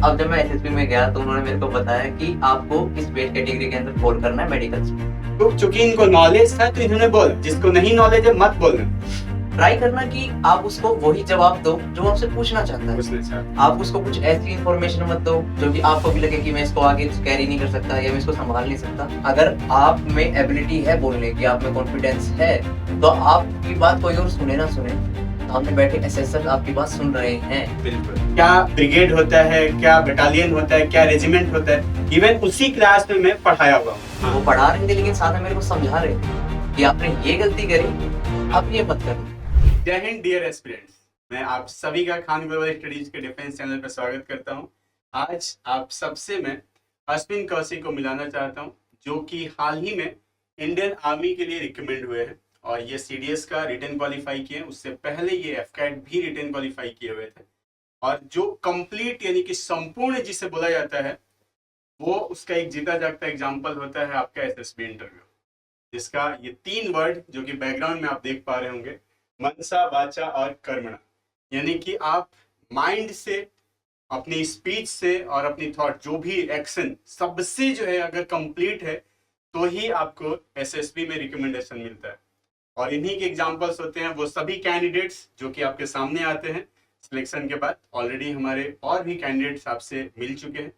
अब जब मैं एसएसबी में गया तो उन्होंने मेरे को बताया कि आपको इस वेट कैटेगरी के अंदर फॉल करना है मेडिकल्स में। तो चूंकि इनको नॉलेज था तो इन्होंने बोला, जिसको नहीं नॉलेज है मत बोलना। ट्राई करना कि आप उसको वही जवाब दो जो आपसे पूछना चाहता है। आप उसको कुछ ऐसी इंफॉर्मेशन मत दो जो कि आपको भी लगे कि मैं इसको आगे कैरी नहीं कर सकता या मैं इसको संभाल नहीं सकता। अगर आप में एबिलिटी है बोलने की, आप में कॉन्फिडेंस है, तो आपकी बात कोई और सुने ना सुने, सामने बैठे एसएसएल आपकी बात सुन रहे हैं। बिल्कुल। क्या ब्रिगेड होता है, क्या बटालियन होता है, क्या रेजिमेंट होता है, इवन उसी क्लास में मैं पढ़ाया हुआ हूँ। वो पढ़ा रहे थे लेकिन साथ में मेरे को समझा रहे थे कि आपने ये गलती करी, अब ये मत करना। जय हिंद डियर एस्पिरेंट्स, मैं आप सभी का खान ग्लोबल स्टडीज के डिफेंस चैनल पर स्वागत करता हूं। आज आप सबसे मैं अश्विन कौशिक को मिलाना चाहता हूं, जो कि हाल ही में इंडियन आर्मी के लिए रिकमेंड हुए हैं और ये सीडीएस का रिटन क्वालिफाई किए हैं। उससे पहले ये एफकैट भी रिटन क्वालिफाई किए हुए थे और जो कंप्लीट यानी कि संपूर्ण जिसे बोला जाता है, वो उसका एक जीता जागता एग्जाम्पल होता है आपका एसएसबी इंटरव्यू, जिसका ये 3 वर्ड जो कि बैकग्राउंड में आप देख पा रहे होंगे, मनसा, वाचा और कर्मणा, यानी कि आप माइंड से, अपनी स्पीच से और अपनी थॉट, जो भी एक्शन सबसे जो है अगर कंप्लीट है तो ही आपको एसएसबी में रिकमेंडेशन मिलता है। और इन्हीं के एग्जांपल्स होते हैं वो सभी कैंडिडेट्स जो कि आपके सामने आते हैं सिलेक्शन के बाद। ऑलरेडी हमारे और भी कैंडिडेट्स आपसे मिल चुके हैं।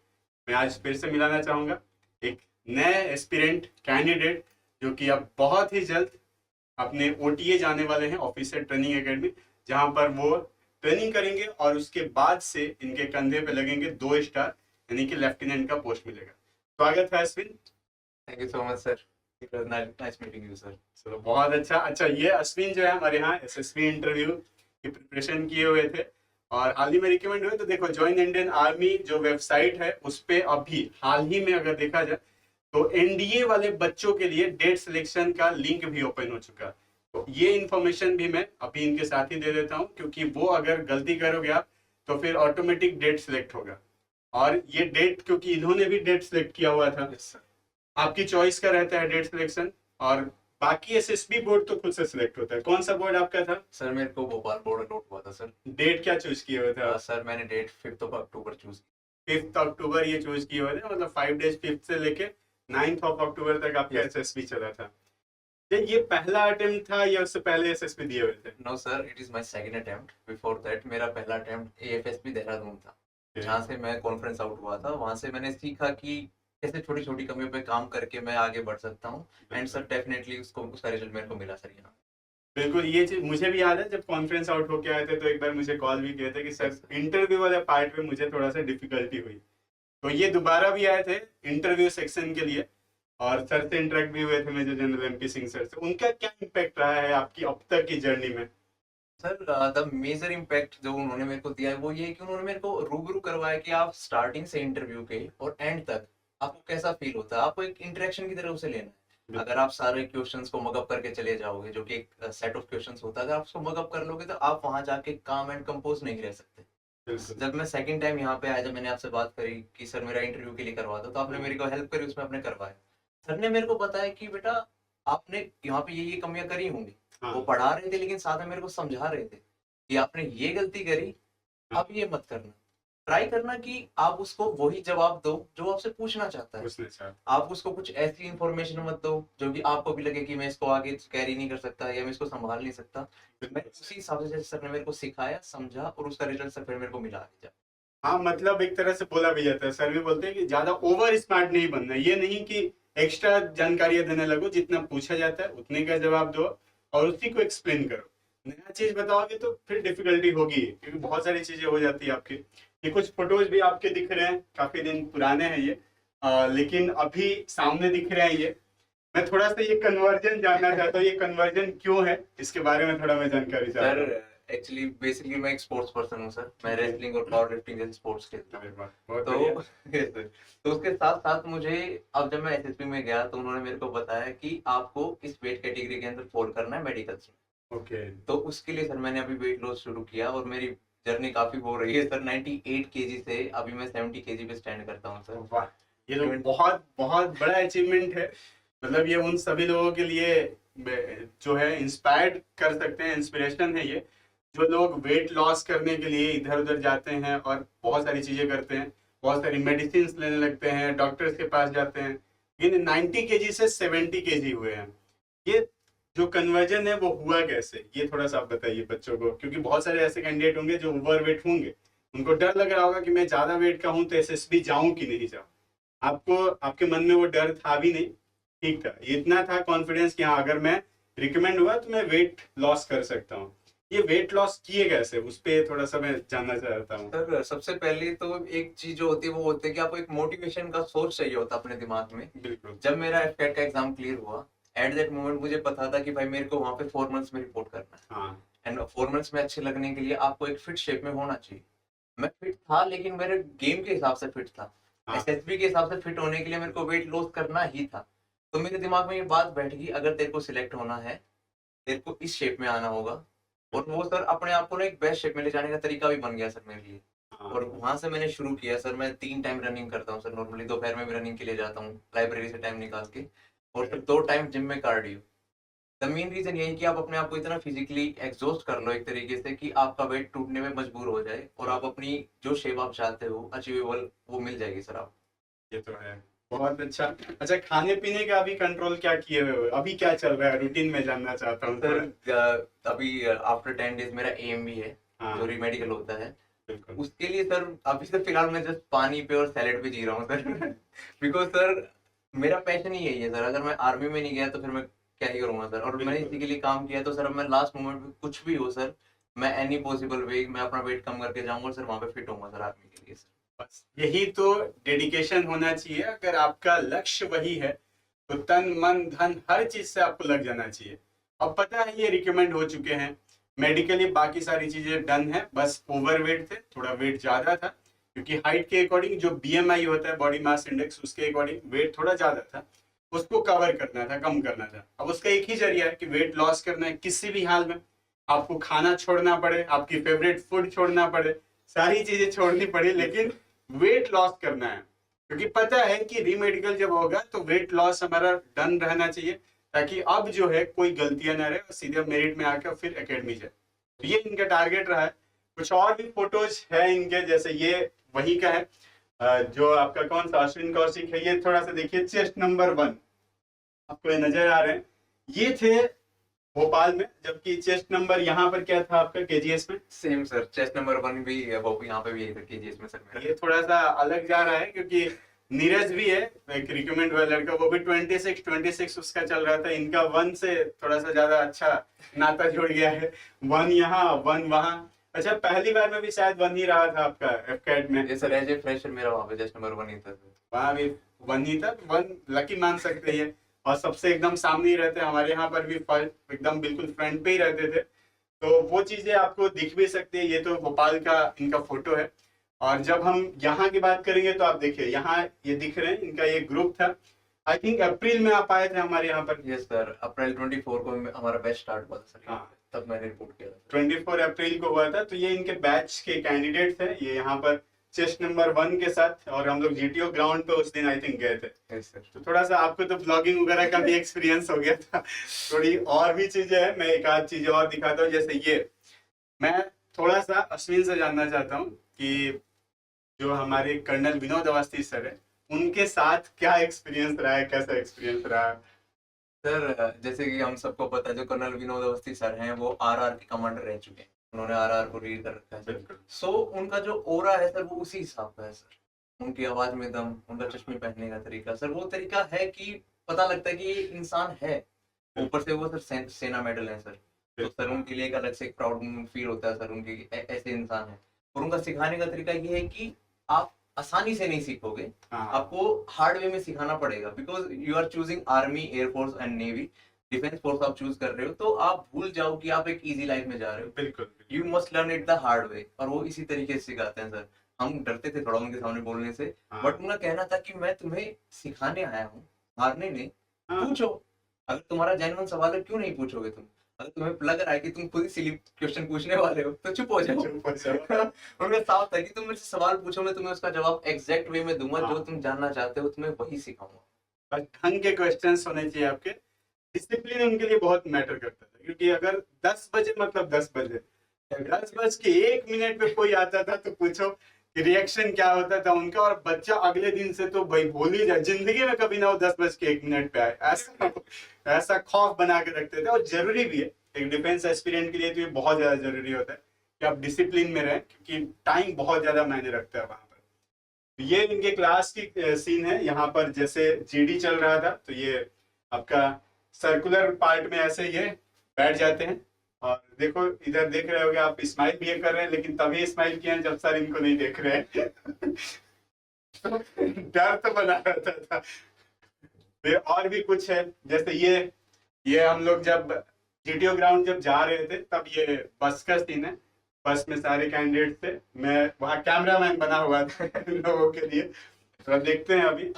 मैं आज फिर से मिलाना चाहूँगा एक नए एस्पिरेंट कैंडिडेट जो कि अब बहुत ही जल्द अपने ओटीए जाने वाले हैं, ऑफिसर ट्रेनिंग एकेडमी, जहां पर वो ट्रेनिंग करेंगे और उसके बाद से इनके कंधे पे लगेंगे 2 स्टार यानी कि लेफ्टिनेंट का पोस्ट मिलेगा। स्वागत है Ashwin. Thank you so much sir, it was nice meeting you sir. चलो बहुत अच्छा। ये अश्विन जो है हमारे यहाँ एसएसबी इंटरव्यू की प्रिपरेशन किए हुए थे और हाल ही में रिकमेंड हुए। तो देखो, ज्वाइन इंडियन आर्मी जो वेबसाइट है उस पर अभी हाल ही में अगर देखा जाए तो एनडीए वाले बच्चों के लिए डेट सिलेक्शन का लिंक भी ओपन हो चुका है। तो ये इन्फॉर्मेशन भी मैं अभी इनके साथ ही दे देता हूँ, क्योंकि वो अगर गलती करोगे आप तो फिर ऑटोमेटिक डेट सिलेक्ट होगा। और ये डेट, क्योंकि इन्होंने भी डेट सिलेक्ट किया हुआ था, आपकी चॉइस का रहता है डेट सिलेक्शन। और बाकी एसएसबी बोर्ड तो खुद से सिलेक्ट होता है। कौन सा बोर्ड आपका था? सर मेरे को भोपाल बोर्ड अलॉट हुआ था सर। डेट क्या चूज किए हुए थे? सर मैंने डेट 5 अक्टूबर चूज की। 5 अक्टूबर ये चूज किए हुए थे, मतलब 5 डेज 5 से लेके 9 अक्टूबर तक आपका एसएसबी चला था। ये पहला अटेम्प्ट था या उससे पहले एसएसबी दिए हुए थे? No sir, it is my second attempt. Before that मेरा पहला अटेम्प्ट एएफएसबी देहरादून था, जहाँ से मैं कॉन्फ्रेंस आउट हुआ था। वहां से मैंने सीखा कि कैसे छोटी छोटी कमियों पे काम करके मैं आगे बढ़ सकता हूँ। एंड सर डेफिनेटली उसका रिजल्ट मेरे को मिला सर यहाँ। बिल्कुल, ये चीज मुझे भी याद है। जब कॉन्फ्रेंस आउट होके आए थे तो एक बार मुझे कॉल भी किए थे कि सर इंटरव्यू वाले पार्ट में मुझे थोड़ा सा डिफिकल्टी हुई। तो ये दोबारा भी आए थे इंटरव्यू सेक्शन के लिए और सर से इंटरेक्ट भी हुए थे major general MP Singh sir से। उनका क्या इम्पैक्ट रहा है आपकी अब तक की जर्नी में? सर द मेजर इम्पैक्ट जो उन्होंने मेरे को दिया है वो ये है कि उन्होंने मेरे को रूबरू करवाया कि आप स्टार्टिंग से इंटरव्यू के और एंड तक आपको कैसा फील होता है। आपको एक इंटरेक्शन की तरह उसे लेना है। अगर आप सारे क्वेश्चंस को मगअप करके चले जाओगे, जो कि एक सेट ऑफ क्वेश्चंस होता है, अगर आप उसको मगअप कर लोगे तो आप वहां जाके काम एंड कंपोज नहीं रह सकते। जब मैं सेकंड टाइम यहाँ पे आया, जब मैंने आपसे बात करी कि सर मेरा इंटरव्यू के लिए करवा दो, तो आपने मेरे को हेल्प करी, उसमें आपने करवाया। सर ने मेरे को बताया कि बेटा आपने यहाँ पे ये कमियां करी होंगी। वो पढ़ा रहे थे लेकिन साथ में मेरे को समझा रहे थे कि आपने ये गलती करी, अब ये मत करना। ट्राई करना कि आप उसको वही जवाब दो जो आपसे पूछना चाहता है। आप उसको कुछ ऐसी इंफॉर्मेशन मत दो जो कि आपको भी लगे कि मैं इसको आगे कैरी नहीं कर सकता या मैं इसको संभाल नहीं सकता। मैं उसी हिसाब से सर ने मेरे को सिखाया, समझा और उसका रिजल्ट सर फिर मेरे को मिला आगे। हाँ, मतलब एक तरह से बोला भी जाता है, सर भी बोलते हैं कि ज्यादा ओवर स्मार्ट नहीं बनना। ये नहीं कि एक्स्ट्रा जानकारियां देने लगो, जितना पूछा जाता है उतने का जवाब दो और उसी को एक्सप्लेन करो। नया चीज बताओगे तो फिर डिफिकल्टी होगी, क्योंकि बहुत सारी चीजें हो जाती है आपकी। ये कुछ फोटोज भी आपके दिख रहे हैं, काफी दिन पुराने हैं ये, लेकिन अभी सामने दिख रहे हैं ये। मैं थोड़ा सा ये कन्वर्जन जानना चाहता हूँ, ये कन्वर्जन क्यों है, इसके बारे में थोड़ा मैं जानकारी चाहता हूँ। सर एक्चुअली बेसिकली मैं एक स्पोर्ट्स पर्सन हूँ सर। मैं रेसलिंग और पावर लिफ्टिंग जैसे स्पोर्ट्स खेलता हूँ। तो उसके साथ साथ मुझे, अब जब मैं एसएसबी में गया तो उन्होंने मेरे को बताया कि आपको इस वेट कैटेगरी के अंदर फॉल करना है मेडिकल्स में। ओके। तो उसके लिए सर मैंने अभी वेट लॉस शुरू किया और मेरी जर्नी काफी हो रही है सर। 98 केजी से अभी मैं 70 केजी पे स्टैंड करता हूँ सर। वाह, ये तो बहुत बहुत बड़ा अचीवमेंट है। मतलब ये उन सभी लोगों के लिए जो है इंस्पायर्ड कर सकते हैं, इंस्पिरेशन है ये। जो लोग वेट लॉस करने के लिए इधर उधर जाते हैं और बहुत सारी चीजें करते हैं, बहुत सारी मेडिसिन लेने लगते हैं, डॉक्टर्स के पास जाते हैं, लेकिन 90 केजी से 70 केजी हुए हैं। ये जो कन्वर्जन है वो हुआ कैसे, ये थोड़ा सा आप बताइए बच्चों को, क्योंकि बहुत सारे ऐसे कैंडिडेट होंगे जो ओवरवेट होंगे, उनको डर लग रहा होगा कि मैं ज्यादा वेट का हूं तो एसएसबी जाऊं कि नहीं जाऊं। आपको आपके मन में वो डर था भी नहीं, ठीक था, इतना था कॉन्फिडेंस कि हाँ अगर मैं रिकमेंड हुआ तो मैं वेट लॉस कर सकता हूँ। ये वेट लॉस किए कैसे, उस पर थोड़ा सा मैं जानना चाहता हूँ। सर सबसे पहले तो एक चीज जो होती है वो होती है कि आपको एक मोटिवेशन का सोर्स चाहिए होता है अपने दिमाग में। बिल्कुल। जब मेरा एफकेट का एग्जाम क्लियर हुआ, एट दैट मोमेंट मुझे पता था कि भाई मेरे को वहां पे 4 मंथ्स में रिपोर्ट करना है, हाँ एंड 4 मंथ्स में अच्छे लगने के लिए आपको एक फिट शेप में होना चाहिए। मैं फिट था लेकिन मेरे गेम के हिसाब से फिट था, हाँ एसएसबी के हिसाब से फिट होने के लिए मेरे को वेट लॉस करना ही था। तो मेरे दिमाग में ये बात बैठ गई, अगर तेरे को सिलेक्ट होना है, तेरे को इस शेप में आना होगा। और वो सर अपने आप को ना एक बेस्ट शेप में ले जाने का तरीका भी बन गया सर मेरे लिए। हाँ और वहां से मैंने शुरू किया सर। मैं 3 टाइम रनिंग करता हूँ सर, नॉर्मली दोपहर में भी रनिंग के लिए जाता हूँ लाइब्रेरी से टाइम निकाल के, और फिर 2 टाइम जिम में कार्डियो। द मेन रीजन यही कि आप अपने आप को इतना फिजिकली एग्जॉस्ट कर लो एक तरीके से कि आपका वेट टूटने में मजबूर हो जाए, और आप अपनी जो शेप आप चाहते हो अचीवेबल वो मिल जाएगी सर आप। ये तो है, बहुत अच्छा। अच्छा, खाने पीने का भी कंट्रोल क्या किए हुए हो, अभी क्या चल रहा है, रूटीन में जानना चाहता हूँ सर थोड़ा। अभी आफ्टर 10 डेज मेरा एएमबी है, हाँ जो रीमेडिकल होता है। बिल्कुल। उसके लिए सर अभी तो फिलहाल मैं जस्ट पानी पे और सैलेड पे जी रहा हूँ सर। बिकॉज सर मेरा पैशन ही यही है सर। अगर मैं आर्मी में नहीं गया तो फिर मैं क्या ही करूंगा सर। और मैंने बिल्कुल इसी के लिए काम किया, तो सर अब मैं लास्ट मोमेंट पे कुछ भी हो सर, मैं एनी पॉसिबल वे मैं अपना वेट कम करके जाऊंगा और सर वहां पे फिट होऊंगा सर आर्मी के लिए सर। बस यही तो डेडिकेशन होना चाहिए। अगर आपका लक्ष्य वही है तो तन मन धन हर चीज से आपको लग जाना चाहिए। अब पता है ये रिकमेंड हो चुके हैं मेडिकली, बाकी सारी चीजें डन है, बस ओवरवेट थे, थोड़ा वेट ज्यादा था, क्योंकि हाइट के अकॉर्डिंग जो बीएमआई होता है बॉडी मास इंडेक्स, उसके अकॉर्डिंग वेट थोड़ा ज्यादा था, उसको कवर करना था, कम करना था। अब उसका एक ही जरिया है कि वेट लॉस करना है किसी भी हाल में, आपको खाना छोड़ना पड़े, आपकी फेवरेट फूड छोड़ना पड़े, सारी चीजें छोड़नी पड़े, लेकिन वेट लॉस करना है। क्योंकि पता है कि रीमेडिकल जब होगा तो वेट लॉस हमारा डन रहना चाहिए, ताकि अब जो है कोई गलतियां ना रहे और सीधे मेरिट में आकर फिर एकेडमी जाए। तो ये इनका टारगेट रहा है। कुछ और भी फोटोज है इनके, जैसे ये वही का है जो आपका कौन सा अश्विन कौशिक है, ये थोड़ा सा देखिए, चेस्ट नंबर 1 आपको ये नजर आ रहे हैं, ये थे भोपाल में, जबकि चेस्ट नंबर यहाँ पर क्या था आपका केजीएस में। सेम सर, चेस्ट नंबर 1 भी है वो, यहाँ पे भी यही था केजीएस में सर मेरा। ये थोड़ा सा अलग जा रहा है क्योंकि नीरज भी है एक रिकमेंड हुआ लड़का, वो भी 26 उसका चल रहा था। इनका 1 से थोड़ा सा ज्यादा अच्छा नाता जुड़ गया है, 1 यहाँ 1 वहाँ। अच्छा, पहली बार में भी शायद 1 ही रहा था आपका एफकेट में। ये सर एज ए फ्रेशर मेरा वहाँ पे चेस्ट नंबर 1 ही था सर। वहाँ भी 1 ही था, 1 लकी मान सकते हैं। और सबसे एकदम सामने ही रहते हैं, हमारे यहाँ पर भी एकदम बिल्कुल फ्रंट पे ही रहते थे, तो वो चीजें आपको दिख भी सकती है। ये तो भोपाल का इनका फोटो है। और जब हम यहाँ की बात करेंगे तो आप देखिए यहाँ ये दिख रहे हैं, इनका ये ग्रुप था, आई थिंक अप्रैल में आप आए थे हमारे यहाँ पर। यस सर, अप्रैल 24 को हमारा बैच स्टार्ट हुआ था सर, हाँ। तब मैंने रिपोर्ट किया था। 24 अप्रैल को हुआ था। तो ये इनके बैच के कैंडिडेट थे, ये यहाँ पर चेस्ट नंबर 1 के साथ, और हम लोग जीटीओ ग्राउंड पे उस दिन आई थिंक गए थे। Yes sir. तो थोड़ा सा आपको तो ब्लॉगिंग वगैरह का भी एक्सपीरियंस हो गया था। थोड़ी और भी चीजें हैं, मैं एक आध चीजें और दिखाता हूँ। जैसे ये मैं थोड़ा सा अश्विन से जानना चाहता हूँ कि जो हमारे कर्नल विनोद अवस्थी सर है, उनके साथ क्या एक्सपीरियंस रहा है, कैसा एक्सपीरियंस रहा है। सर जैसे कि हम सबको पता है, जो कर्नल विनोद अवस्थी सर हैं वो आरआर के कमांडर रह चुके हैं, उन्होंने आरआर को लीड कर रखा है सर। बिल्कुल। सो उनका जो ओरा है सर वो उसी हिसाब का है सर। उनकी आवाज में दम, उनका चश्मे पहनने का तरीका सर, वो तरीका है कि पता लगता है कि ये इंसान है। ऊपर से वो सर सेना मेडल है सर, तो सर उनके लिए एक अलग से एक प्राउड फील होता है सर, उनके ऐसे इंसान है। और उनका सिखाने का तरीका ये है कि आप आसानी से नहीं सीखोगे, हाँ आपको हार्ड वे में सिखाना पड़ेगा। Because you are choosing army, air force and navy, defence force आप चूज कर रहे हो, तो आप भूल जाओ कि आप एक इजी लाइफ में जा रहे हो। बिल्कुल। You must learn it the hard way, और वो इसी तरीके से सिखाते हैं सर। हम डरते थे थोड़ा उनके सामने बोलने से, हाँ। बट उनका कहना था कि मैं तुम्हें सिखाने आया हूँ, हारने नहीं। हाँ। पूछो, अगर तुम्हारा जेन्युइन सवाल है क्यों नहीं पूछोगे तुम। अगर तुम्हें लग रहा है कि तुम खुद ही सिली क्वेश्चन पूछने वाले हो तो चुप हो जाओ। चुप हो जाओ। उनका साफ था कि तुम मेरे से सवाल पूछो, मैं तुम्हें उसका जवाब एग्जैक्ट वे में दूंगा, हाँ। जो तुम जानना चाहते हो तुम्हें वही सिखाऊंगा। बस ढंग के क्वेश्चंस होने चाहिए आपके। डिसिप्लिन उनके लिए बहुत मैटर करता था, क्योंकि अगर 10 बजे मतलब 10 बजे, 10 बज के 1 मिनट पे कोई आता था तो पूछो रिएक्शन क्या होता था उनका, और बच्चा अगले दिन से तो भाई भूल ही जाए, जिंदगी में कभी ना वो 10:01 पे आए, ऐसा ऐसा खौफ बना के रखते थे। और जरूरी भी है एक डिफेंस एस्पिरेंट के लिए, तो ये बहुत ज्यादा जरूरी होता है कि आप डिसिप्लिन में रहें, क्योंकि टाइम बहुत ज्यादा मायने रखता है वहां पर। ये इनके क्लास की सीन है। यहाँ पर जैसे जीडी चल रहा था, तो ये आपका सर्कुलर पार्ट में ऐसे ये बैठ जाते हैं। और देखो इधर देख रहे होगे आप, स्माइल भी ये कर रहे हैं, लेकिन तभी स्माइल किए हैं जब सर इनको नहीं देख रहे हैं। डर तो बना रहता था। फिर और भी कुछ है, जैसे ये हम लोग जब जीटीओ ग्राउंड जब जा रहे थे, तब ये बस का सीन है। बस में सारे कैंडिडेट थे, मैं वहाँ कैमरामैन बना हुआ था इन लोगों के लिए। तो अब देखते हैं अभी।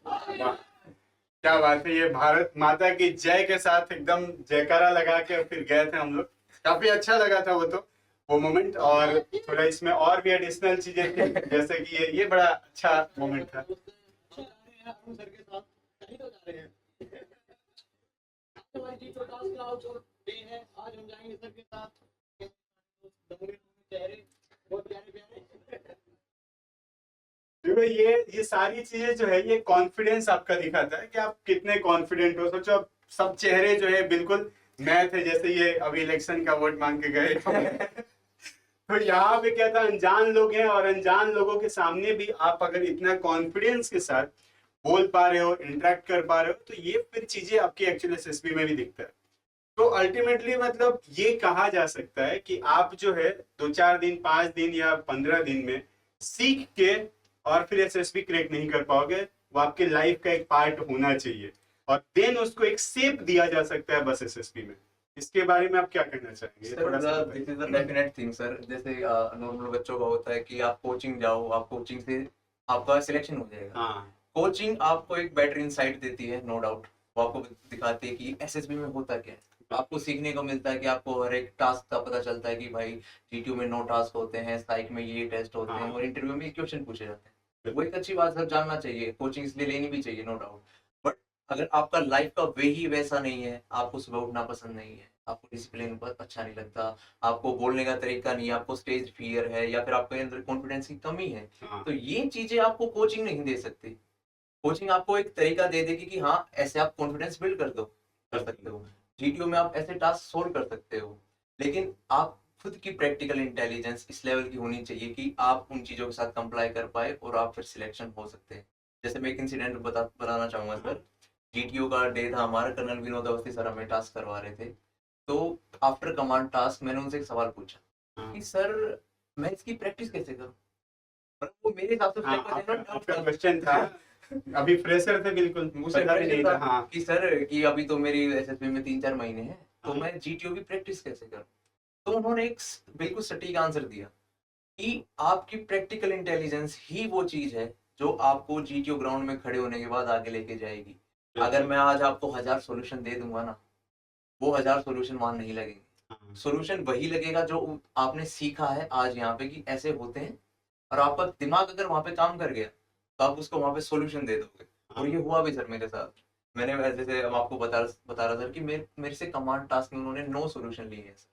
वाह, क्या बात है। ये भारत माता की जय के साथ एकदम जयकारा लगा के फिर गए थे हम लोग। काफी अच्छा लगा था वो मोमेंट। और थोड़ा इसमें और भी एडिशनल चीजें थी, जैसे कि ये बड़ा अच्छा मोमेंट था। देखो ये सारी चीजें जो है, ये कॉन्फिडेंस आपका दिखाता है कि आप कितने कॉन्फिडेंट हो। सोचो अब सब चेहरे जो है बिल्कुल मैं थे, जैसे ये अभी इलेक्शन का वोट मांग के गए। तो यहाँ पे क्या था, अनजान लोग हैं, और अनजान लोगों के सामने भी आप अगर इतना कॉन्फिडेंस के साथ बोल पा रहे हो, इंटरेक्ट कर पा रहे हो, तो ये फिर चीजें आपकी एक्चुअल एसएसबी में भी दिखता है। तो अल्टीमेटली मतलब ये कहा जा सकता है कि आप जो है 2-4 दिन, 5 दिन या 15 दिन में सीख के और फिर एसएसबी क्रैक नहीं कर पाओगे। वो आपके लाइफ का एक पार्ट होना चाहिए, और देन उसको एक शेप दिया जा सकता है बस एसएसबी में। इसके बारे में आप क्या कहना चाहेंगे? थोड़ा सा this is a definite thing sir. जैसे नॉर्मल बच्चों का होता है कि आप कोचिंग जाओ, आप कोचिंग से आपका सिलेक्शन हो जाएगा। हाँ, कोचिंग आपको एक बेटर इंसाइट देती है, नो डाउट। वो आपको दिखाती है कि एसएसबी में होता क्या है। आपको सीखने को मिलता है कि आपको हर एक टास्क का पता चलता है कि भाई जीटीयू में 9 टास्क होते हैं, साइक में ये टेस्ट होते हैं, हाँ। और इंटरव्यू में क्वेश्चन पूछे जाते हैं। वो एक अच्छी बात सर, जानना चाहिए, कोचिंग इसलिए लेनी भी चाहिए, नो डाउट। बट अगर आपका लाइफ का वे ही वैसा नहीं है, आपको सुबह उठना पसंद नहीं है, आपको डिसिप्लिन अच्छा नहीं लगता, आपको बोलने का तरीका नहीं है, आपको स्टेज फियर है, या फिर आपके अंदर कॉन्फिडेंस की कमी है, हाँ, तो ये चीजें आपको कोचिंग नहीं दे सकती। कोचिंग आपको एक तरीका दे देगी कि हाँ ऐसे आप कॉन्फिडेंस बिल्ड कर सकते हो, जीटीओ में आप ऐसे टास्क सोल्व कर सकते हो। लेकिन आप खुद की प्रैक्टिकल इंटेलिजेंस इस लेवल की होनी चाहिए कि आप उन चीजों के साथ कंप्लाई कर पाए और आप फिर सिलेक्शन हो सकते हैं। जैसे मैं एक इंसिडेंट बताना चाहूंगा सर। जीटीओ का डे था हमारा, कर्नल विनोद अवस्थी सर हमें टास्क करवा रहे थे। तो आफ्टर कमांड टास्क मैंने उनसे एक सवाल पूछा हाँ। कि सर मैं इसकी प्रैक्टिस कैसे करूँ। और वो मेरे हिसाब से हाँ, आपका क्वेश्चन था। अभी फ्रेशर थे, बिल्कुल मुझे पता भी नहीं था। हाँ, कि सर कि अभी तो मेरी एसएसबी में 3-4 महीने हैं, तो हाँ। मैं जीटीओ की प्रैक्टिस कैसे करूं। तो उन्होंने एक बिल्कुल सटीक आंसर दिया कि आपकी प्रैक्टिकल इंटेलिजेंस ही वो चीज है जो आपको जीटीओ ग्राउंड में खड़े होने के बाद आगे लेके जाएगी। अगर मैं आज आपको 1000 सॉल्यूशन दे दूंगा ना, वो 1000 सॉल्यूशन वहां नहीं लगेंगे। हाँ, सॉल्यूशन वही लगेगा जो आपने सीखा है आज यहाँ पे कि ऐसे होते हैं, और आपका दिमाग अगर वहां पे काम कर गया तो आप उसको वहां पे सॉल्यूशन दे दोगे। और ये हुआ भी सर मेरे साथ। मैंने जैसे अब आपको बता रहा सर कि मेरे से कमांड टास्क में उन्होंने 9 सॉल्यूशन लिए हैं सर,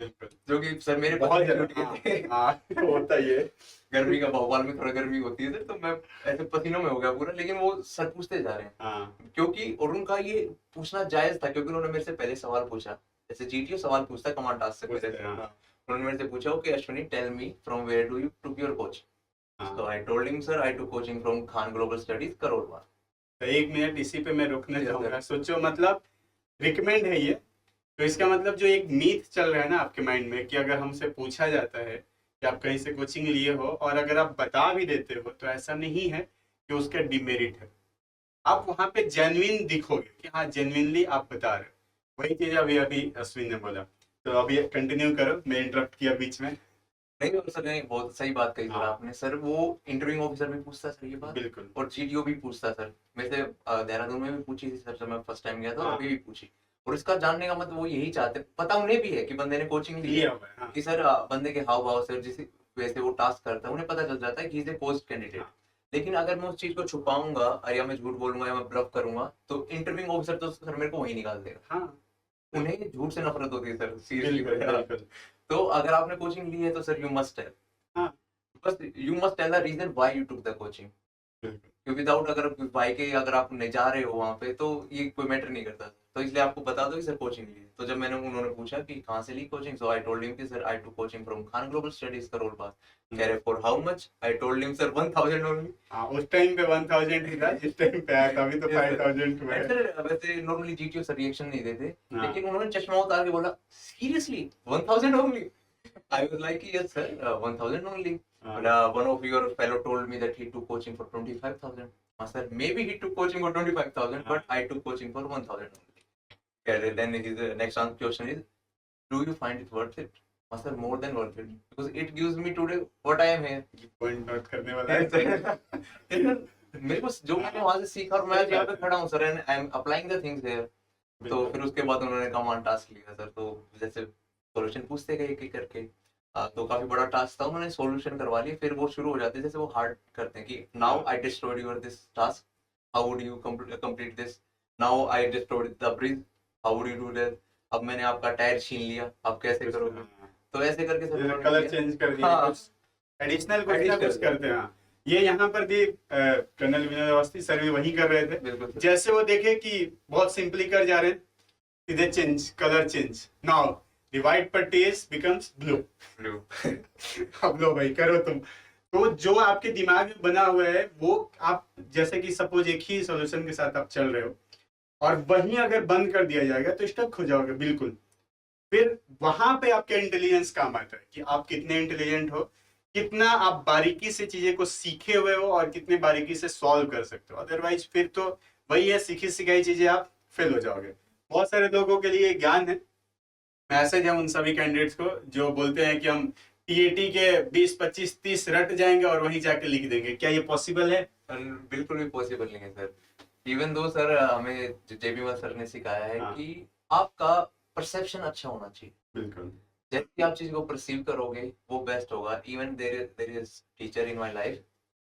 बिल्कुल। जो कि सर मेरे बहुत पसीने ज्यादा, छूट गए थे। हाँ, होता ही है। गर्मी का, भोपाल में थोड़ा गर्मी होती है सर, तो मैं ऐसे पसीनों में हो गया पूरा। लेकिन वो सर पूछते जा रहे हैं हाँ, क्योंकि, और उनका ये पूछना जायज था क्योंकि उन्होंने मेरे से पहले सवाल पूछा। जैसे जीटीओ सवाल पूछता है कमांड टास्क से पहले। हाँ, उन्होंने मेरे से पूछा कि Ashwini tell me from where do you took your coaching. हाँ। So I told him, sir, I took coaching from Khan Global Studies, करोड़वा। तो 1 मिनट इसी पे मैं रुकना Yes, चाहूंगा। सोचो मतलब रिकमेंड है ये, तो इसका मतलब जो एक मीथ चल रहा है ना आपके माइंड में कि अगर हमसे पूछा जाता है कि आप कहीं से कोचिंग लिए हो और अगर आप बता भी देते हो, तो ऐसा नहीं है कि उसका डिमेरिट है। आप वहां पे जेन्युइन दिखोगे कि हाँ जेन्युइनली आप बता रहे हो। वही चीज अभी अभी अश्विन ने बोला। तो अभी कंटिन्यू करो, मैं इंटरप्ट किया बीच में। नहीं सर, नहीं, बहुत सही बात कही सर हाँ। आपने। सर वो इंटरव्यूइंग ऑफिसर भी पूछता सर ये बात, बिल्कुल। और जीटीओ भी पूछता सर। मेरे से देहरादून में भी पूछी थी सर जब मैं फर्स्ट टाइम गया था, और हाँ। अभी भी पूछी। और इसका जानने का मतलब वो यही चाहते, पता उन्हें भी है कि बंदे ने कोचिंग ली है, लिया हुआ है, हाँ। कि सर बंदे के हाव भाव से जिस वैसे वो टास्क करता है उन्हें पता चल जाता है कि इज ए पोस्ट कैंडिडेट। हाँ। लेकिन अगर मैं उस चीज को छुपाऊंगा और या मैं झूठ बोलूंगा या मैं ब्लफ करूंगा तो इंटरव्यूइंग ऑफिसर तो सर मेरे को वही निकाल देगा। हाँ उन्हें झूठ से नफरत होती है सर, सीरियसली। बिल्कुल बिल्कुल। तो अगर आपने कोचिंग ली है तो सर यू मस्ट टेल, हाँ बस you must tell the reason why you took the coaching. बिल्कुल। क्योंकि विदाउट अगर भाई के अगर आप नहीं जा रहे हो वहां पे तो ये कोई मैटर नहीं करता। तो इसलिए आपको बता दो कि सर कोचिंग ली। तो जब मैंने उन्होंने पूछा कि कहाँ से ली coaching, so I told him कि sir I to coaching from Khan Global Studies Karol पास। कह रहे for how much, I told him sir 1000 only. हाँ उस टाइम पे 1000 ही था, जिस टाइम पे आया था, अभी तो 5000 हुआ है। सर वैसे नॉर्मली जीटीओ सर रिएक्शन नहीं देते, हाँ। लेकिन उन्होंने चश्मा उतार के बोला seriously 1000 only. I was like yes sir 1000 only. One of your fellow told me that he took coaching for 25,000. Sir, maybe he took coaching for 25,000, but I took coaching for 1,000 only. Okay, then his next question is, do you find it worth it? Sir, more than worth it because it gives me today what I am here. Point note करने वाला है। मेरे को जो मैंने वहां से सीखा और मैं यहाँ पे खड़ा हूँ sir, and I am applying the things here. तो फिर उसके बाद उन्होंने कमांड टास्क लिया सर, तो जैसे सॉल्यूशन पूछते गए एक एक करके। तो काफी बड़ा टास्क था, उन्होंने सॉल्यूशन करवा लिया। फिर वो शुरू हो जाते हैं जैसे वो हार्ड करते हैं कि now I destroyed your this task, how would you complete this, now I destroyed the bridge, how would you do that, अब मैंने आपका टायर छीन लिया, आप कैसे करोगे। तो ऐसे करके सब कलर चेंज कर दिया, हाँ। कुछ एडिशनल कुछ ना कुछ करते हैं। हाँ। ये यहाँ पर भी कर्नल विनोद अवस्थी सर भी वही कर रहे थे। बिल्कुल सर। जैसे वो देखे कि बहुत सिंपली कर जा रहे हैं, सीधे change, colour change, now the white पट्टी बिकम्स ब्लू। अब लो भाई करो तुम। तो जो आपके दिमाग में बना हुआ है वो आप, जैसे कि सपोज एक ही सॉल्यूशन के साथ आप चल रहे हो और वहीं अगर बंद कर दिया जाएगा तो स्टक हो जाओगे बिल्कुल। फिर वहां पे आपके इंटेलिजेंस काम आता है कि आप कितने इंटेलिजेंट हो, कितना आप बारीकी से चीजें को सीखे हुए हो और कितने बारीकी से सॉल्व कर सकते हो। अदरवाइज फिर तो वही है, सीखी सिखाई चीजें आप फेल हो जाओगे। बहुत सारे लोगों के लिए ज्ञान है, मैसेज है उन सभी कैंडिडेट्स को जो बोलते हैं कि हम टीएटी के 20, 25, 30 रट जाएंगे और वहीं जाके लिख देंगे। क्या ये पॉसिबल है? बिल्कुल भी पॉसिबल नहीं है सर। इवन दो सर हमें जेबीवा सर ने सिखाया है हाँ। कि आपका परसेप्शन अच्छा होना चाहिए। बिल्कुल। जैसे आप चीज को परसीव करोगे वो बेस्ट होगा। Even there is teacher in my life,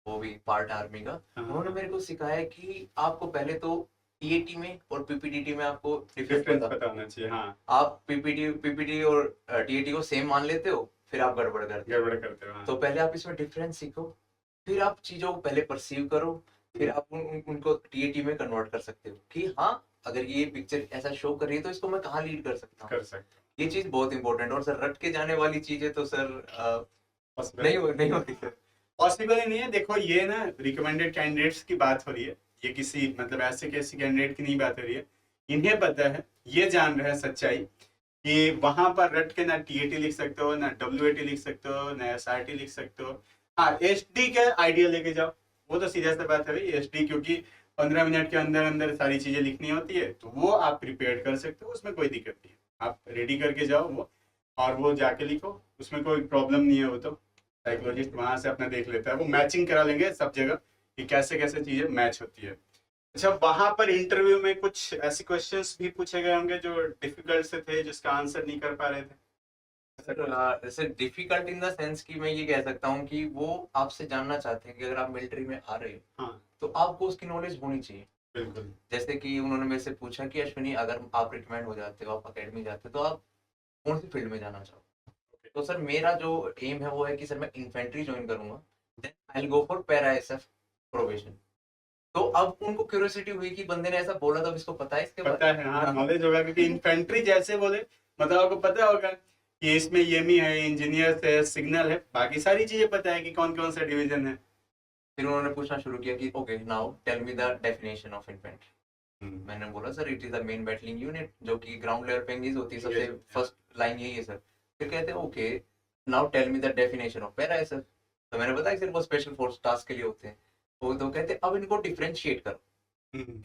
वो भी पार्ट आर्मी का। हाँ। उन्होंने मेरे को सिखाया कि आपको पहले तो टीएटी में और पीपीटीटी में आपको डिफरेंस डिफरेंस पता होना चाहिए। हाँ। आप पीपीटी और टीएटी को सेम मान लेते हो, फिर आप गड़बड़ करते हो। गड़बड़ करते हो। हाँ। तो पहले आप इसमें डिफरेंस सीखो, फिर आप चीजों को पहले परसीव करो, फिर आप उनको टीएटी में कन्वर्ट कर सकते हो कि हाँ अगर ये पिक्चर ऐसा शो कर रही है तो इसको मैं कहाँ लीड कर सकता हूँ। कर सकते ये चीज बहुत इंपॉर्टेंट। और सर रट के जाने वाली चीजें तो सर हो। नहीं होती सर। पॉसिबल ही नहीं है। देखो ये ना रिकमेंडेड कैंडिडेट्स की बात हो रही है, ये किसी मतलब ऐसे कैसे कैंडिडेट की नहीं बात हो रही है। इन्हें पता है, ये जान रहे हैं सच्चाई कि वहां पर रट के ना टीएटी लिख सकते हो, ना डब्ल्यूएटी लिख सकते हो, ना एसआरटी लिख सकते हो। हाँ एसडी का आइडिया लेके जाओ, वो तो सीधा सा बात है भाई। एसडी क्योंकि 15 मिनट के अंदर अंदर सारी चीजें लिखनी होती है, तो वो आप प्रिपेयर कर सकते हो, उसमें कोई दिक्कत नहीं है। आप रेडी करके जाओ वो, और वो जाके लिखो, उसमें कोई प्रॉब्लम नहीं है। वो तो साइकोलॉजिस्ट वहां से अपना देख लेता है, वो मैचिंग करा लेंगे सब जगह कि कैसे कैसे चीजें मैच होती है। अच्छा, वहां पर इंटरव्यू में कुछ ऐसे क्वेश्चंस भी पूछे गए होंगे जो डिफिकल्ट से थे, जिसका आंसर नहीं कर पा रहे थे? Sir difficult in the sense कि मैं ये कह सकता हूँ कि वो आपसे जानना चाहते हैं कि अगर आप मिलिट्री में आ रहे हो हाँ तो आपको उसकी नॉलेज होनी चाहिए। बिल्कुल। जैसे कि उन्होंने मेरे से पूछा कि अश्विनी अगर आप रिकमेंड हो जाते हो, आप अकेडमी जाते हो, तो आप कौन सी फील्ड में जाना चाहो। तो सर मेरा जो एम है वो है कि सर मैं इन्फेंट्री ज्वाइन करूंगा, then I will go for para SF probation. तो अब उनको क्यूरियोसिटी हुई कि बंदे ने ऐसा बोला, तो अब इसको पता है इसके पता है, हाँ नॉलेज होगा, क्योंकि इन्फेंट्री जैसे बोले मतलब आपको पता होगा कि इसमें येमी है, इंजीनियर है, सिग्नल है, बाकी सारी चीजें पता है कि कौन कौन सा डिवीजन है। फिर उन्होंने पूछना शुरू किया कि okay now tell me the definition of infantry. मैंने बोला sir it is the main battling unit, जो कि ग्राउंड लेवल पे एंगेज होती है, सबसे फर्स्ट लाइन यही है सर। फिर कहते हैं okay now tell me the definition of para SF. तो मैंने बताया सिर्फ वो स्पेशल फोर्स टास्क के लिए होते हैं। वो तो कहते हैं अब इनको डिफरेंशिएट करो,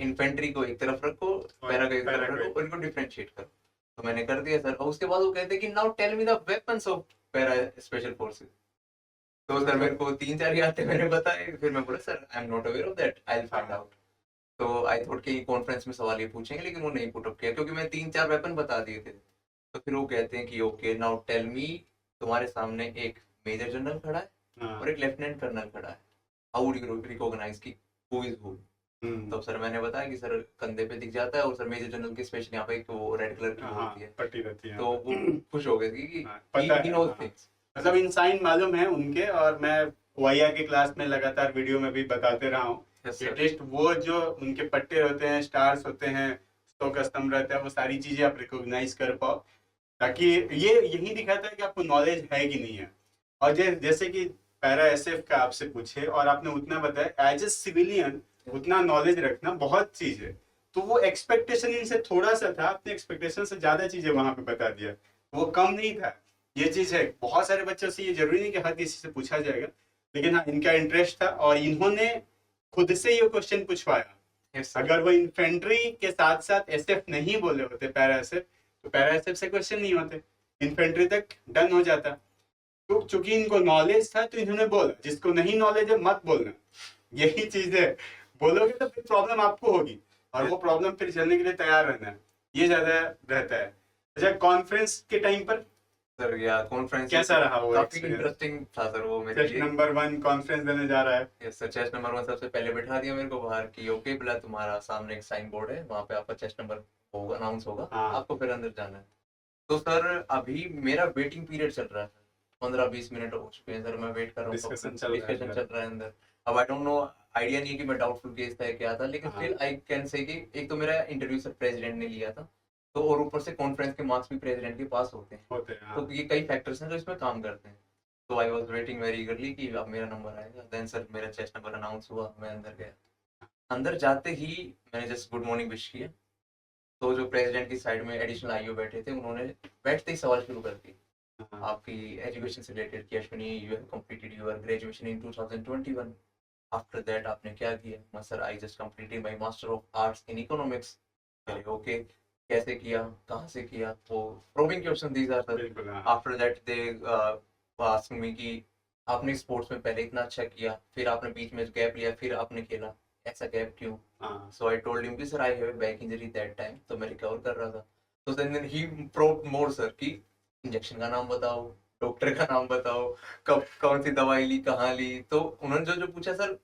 इन्फेंट्री को एक तरफ रखो, पैरा को एक तरफ रखो, इनको डिफरेंशिएट करो। तो मैंने कर दिया सर। और उसके बाद वो कहते हैं कि now tell me the weapons of para special forces. तो सर मेरे को 3-4 याद थे, मैंने बताए। फिर मैं बोला sir I am not aware of that, I will find out. तो आई थॉट कि कॉन्फ्रेंस में सवाल ये पूछेंगे, लेकिन वो नहीं पुट अप किया क्योंकि मैं 3-4 वेपन बता दिए थे। तो फिर वो कहते हैं कि ओके नाउ टेल मी, तुम्हारे सामने एक मेजर जनरल खड़ा है और एक लेफ्टिनेंट कर्नल खड़ा है, हाउ वुड यू रिकॉग्नाइज कि हु इज हु? तो सर मैंने बताया कि सर कंधे पे दिख जाता है, और सर मेजर जनरल की स्पेशल यहाँ पे एक वो रेड कलर की वो हाँ, होती है, पट्टी रहती है तो वो खुश हो गए कि हाँ, पता he है knows हाँ। things। मतलब इन साइन मालूम है उनके, और मैं वाईआर के क्लास में लगातार वीडियो में भी बताते रहा हूँ। Yes, sir। एटलीस्ट वो जो उनके पट्टे होते हैं, स्टार्स होते हैं, तो कस्टम रहता है, वो सारी चीजें आप रिकॉग्नाइज कर पाओ, ताकि ये यही दिखाता है कि आपको नॉलेज है कि नहीं है। और जैसे कि पैरा एसएफ का आपसे पूछे और आपने उतना बताया, एज ए सिविलियन उतना नॉलेज रखना बहुत चीज है। तो वो एक्सपेक्टेशन इनसे थोड़ा सा था, आपने एक्सपेक्टेशन से ज्यादा चीजें वहां पे बता दिया, वो कम नहीं था। ये चीज है, बहुत सारे बच्चों से, ये जरूरी नहीं कि हर किसी से पूछा जाएगा, लेकिन हाँ इनका इंटरेस्ट था और इन्होंने खुद से ये क्वेश्चन पूछवाया। Yes, sir। अगर वो इन्फेंट्री के साथ साथ एसएफ नहीं बोले होते, पैरा एसएफ, तो पैरा एसएफ से क्वेश्चन नहीं होते, इन्फेंट्री तक डन हो जाता। तो चूंकि इनको नॉलेज था तो इन्होंने बोला, जिसको नहीं नॉलेज है मत बोलना, यही चीज है। बोलोगे तो फिर प्रॉब्लम आपको होगी, और वो प्रॉब्लम फिर झेलने के लिए तैयार रहना है, ये ज्यादा रहता है। अच्छा, कॉन्फ्रेंस के टाइम पर सर या कॉन्फ्रेंस कैसा रहा वो काफी एक्सपीरियंस? इंटरेस्टिंग था सर वो मेरे टेस्ट लिए। नंबर 1 कॉन्फ्रेंस देने जा रहा है। यस सर, चेस्ट नंबर 1 सबसे पहले बिठा दिया मेरे को बाहर की, ओके बोला तुम्हारा सामने एक साइन बोर्ड है, वहाँ पे आपका चेस्ट नंबर होगा, अनाउंस होगा, हाँ। आपको फिर अंदर जाना है। तो सर अभी मेरा वेटिंग पीरियड चल रहा है सर, 15-20 मिनट हो चुके हैं सर, मैं वेट कर रहा हूँ, डिस्कशन चल रहा है डिस्कशन अंदर। चल रहा है अंदर। अब आई डोंट नो, आइडिया नहीं है कि मैं डाउटफुल केस था क्या था, लेकिन हाँ। स्टिल आई कैन से कि एक तो मेरा इंटरव्यू सर प्रेसिडेंट ने लिया था, तो और ऊपर से कॉन्फ्रेंस के मार्क्स भी प्रेसिडेंट के पास होते हैं, होते हैं हाँ। तो ये कई फैक्टर्स हैं जो इसमें काम करते हैं। तो आई वाज वेटिंग वेरी ईगरली कि अब मेरा नंबर आएगा। देन सर मेरा चेस्ट नंबर अनाउंस हुआ, मैं अंदर गया। अंदर जाते ही मैंने जस्ट गुड मॉर्निंग विश किया, तो जो प्रेसिडेंट की साइड में एडिशनल आईओ बैठे थे, उन्होंने बैठते ही सवाल शुरू कर दिए हाँ। आपकी एजुकेशन से रिलेटेड कि Ashwini you have completed your graduation in 2021, after that आपने क्या किया? मैं sir I just completed my master of arts in economics. Okay, कैसे किया, कहाँ से किया? वो probing question these are sir. बिल्कुल हाँ। After that they asked me कि आपने स्पोर्ट्स में पहले इतना अच्छा किया, फिर आपने बीच में गैप लिया, फिर आपने खेला, ऐसा गैप क्यों? हाँ। सो आई टोल्ड हिम कि sir I have a back injury that time, तो मैं रिकवर कर रहा था। तो then he probe more sir कि इंजेक्शन का नाम बताओ, डॉक्टर का नाम बताओ, कब कौन सी दवाई ली, कहाँ ली। तो उन्होंने जो जो पूछा सर,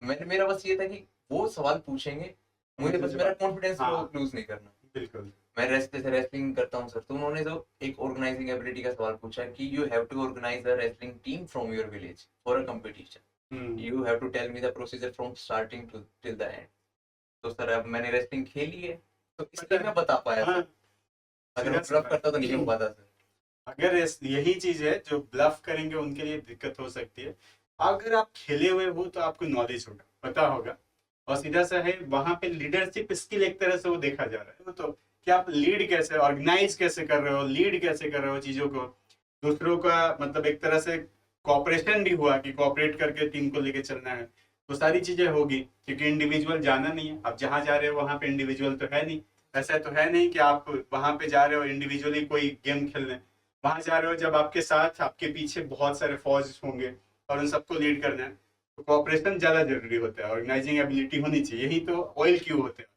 मैंने मेरा बस ये था कि वो सवाल पूछेंगे, मुझे बस मेरा कॉन्फिडेंस हाँ। लूज नहीं करना। बिल्कुल। मैं रेसलिंग करता हूँ सर, तो उन्होंने जो एक ऑर्गेनाइजिंग एबिलिटी का सवाल पूछा कि you have to organise a wrestling team from your village for a competition, you have to tell me the procedure from starting to till the end. तो सर अब मैंने रेसलिंग खेली है, तो इसलिए मैं बता पाया हाँ, सर, अगर मैं सीधा ब्लफ करता तो नहीं हो पाता सर। अगर यही चीज है जो ब्लफ करेंगे उनके लिए दिक्कत हो सकती है। अगर आप खेले हुए हो तो आपको नॉलेज होगा, पता होगा, और सीधा सा है वहां पे लीडरशिप स्किल एक तरह से वो देखा जा रहा है, तो कि आप लीड कैसे, ऑर्गेनाइज कैसे कर रहे हो, लीड कैसे कर रहे हो चीजों को, दूसरों का मतलब एक तरह से कॉपरेशन भी हुआ कि कॉपरेट करके टीम को लेके चलना है, तो सारी चीजें होगी। क्योंकि इंडिविजुअल जाना नहीं है, आप जहाँ जा रहे हो वहां पे इंडिविजुअल तो है नहीं, ऐसा तो है नहीं कि आप वहां पे जा रहे हो इंडिविजुअली कोई गेम खेलने, वहां जा रहे हो जब आपके साथ आपके पीछे बहुत सारे फौज होंगे और उन सबको लीड करना है, तो कोऑपरेशन ज्यादा जरूरी होता है, ऑर्गेनाइजिंग एबिलिटी होनी चाहिए। यही तो ऑयल क्यों होते हैं,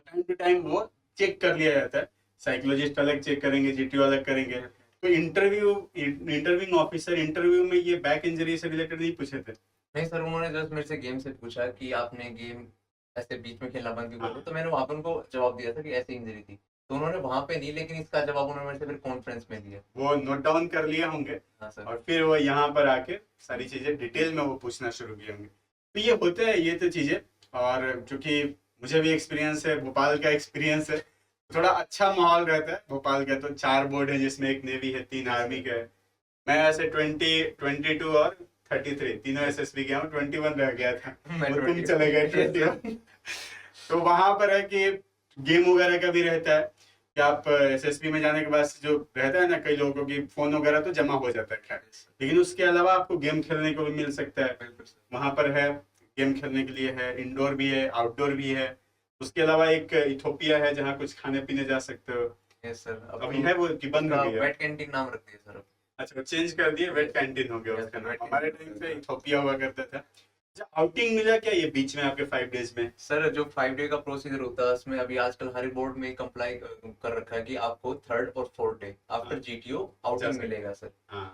टाइम टू टाइम वो चेक कर लिया जाता है, साइकोलॉजिस्ट अलग चेक करेंगे, जीटीओ अलग करेंगे। तो इंटरव्यूइंग ऑफिसर इंटरव्यू में ये बैक इंजरी से रिलेटेड नहीं पूछे थे? नहीं सर, उन्होंने जस्ट मेरे से गेम से पूछा कि आपने गेम ऐसे बीच में खेलना बंद क्यों कर दो, तो मैंने वहां पे उनको जवाब दिया था कि ऐसी इंजरी थी। तो उन्होंने वहां पे नहीं, लेकिन इसका जवाब उन्होंने मेरे से फिर कॉन्फ्रेंस में दिया। वो नोट डाउन कर लिए होंगे, हाँ सर। और फिर वो यहाँ पर आके सारी चीजें डिटेल में वो पूछना शुरू किए होंगे। तो ये होता है, ये तो चीजें। और चूंकि मुझे भी एक्सपीरियंस है, भोपाल का एक्सपीरियंस है, थोड़ा अच्छा माहौल रहता है भोपाल का। तो 4 बोर्ड है जिसमें एक नेवी है, 3 आर्मी का है। मैं ऐसे 20, 22 और 33 तीनों एसएसबी गया हूँ, 21 रह गया था, मैं और तुम 21 चले गए 21। तो वहां पर है कि गेम वगैरह का भी रहता है कि आप एसएसबी में जाने के बाद जो रहता है ना, कई लोगों की फोन वगैरह तो जमा हो जाता है, खैर, लेकिन उसके अलावा आपको गेम खेलने को भी मिल सकता है। वहां पर है गेम खेलने के लिए, है इंडोर भी है, आउटडोर भी है। उसके अलावा एक इथोपिया है जहाँ कुछ खाने पीने जा सकते हो। Yes sir. अभी है वो कि बंद हो गया? वेट कैंटीन नाम रख दिया सर। अच्छा, चेंज कर दिए, वेट कैंटीन हो गया उसका नाम। हमारे टाइम पे इथोपिया हुआ करता था। अच्छा, आउटिंग मिला क्या ये बीच में आपके 5 डेज में? सर जो 5 डे का प्रोसीजर होता है उसमें अभी आजकल हर बोर्ड में कंप्लाई कर रखा है कि आपको 3rd और 4th day after GTO outing मिलेगा सर। हाँ।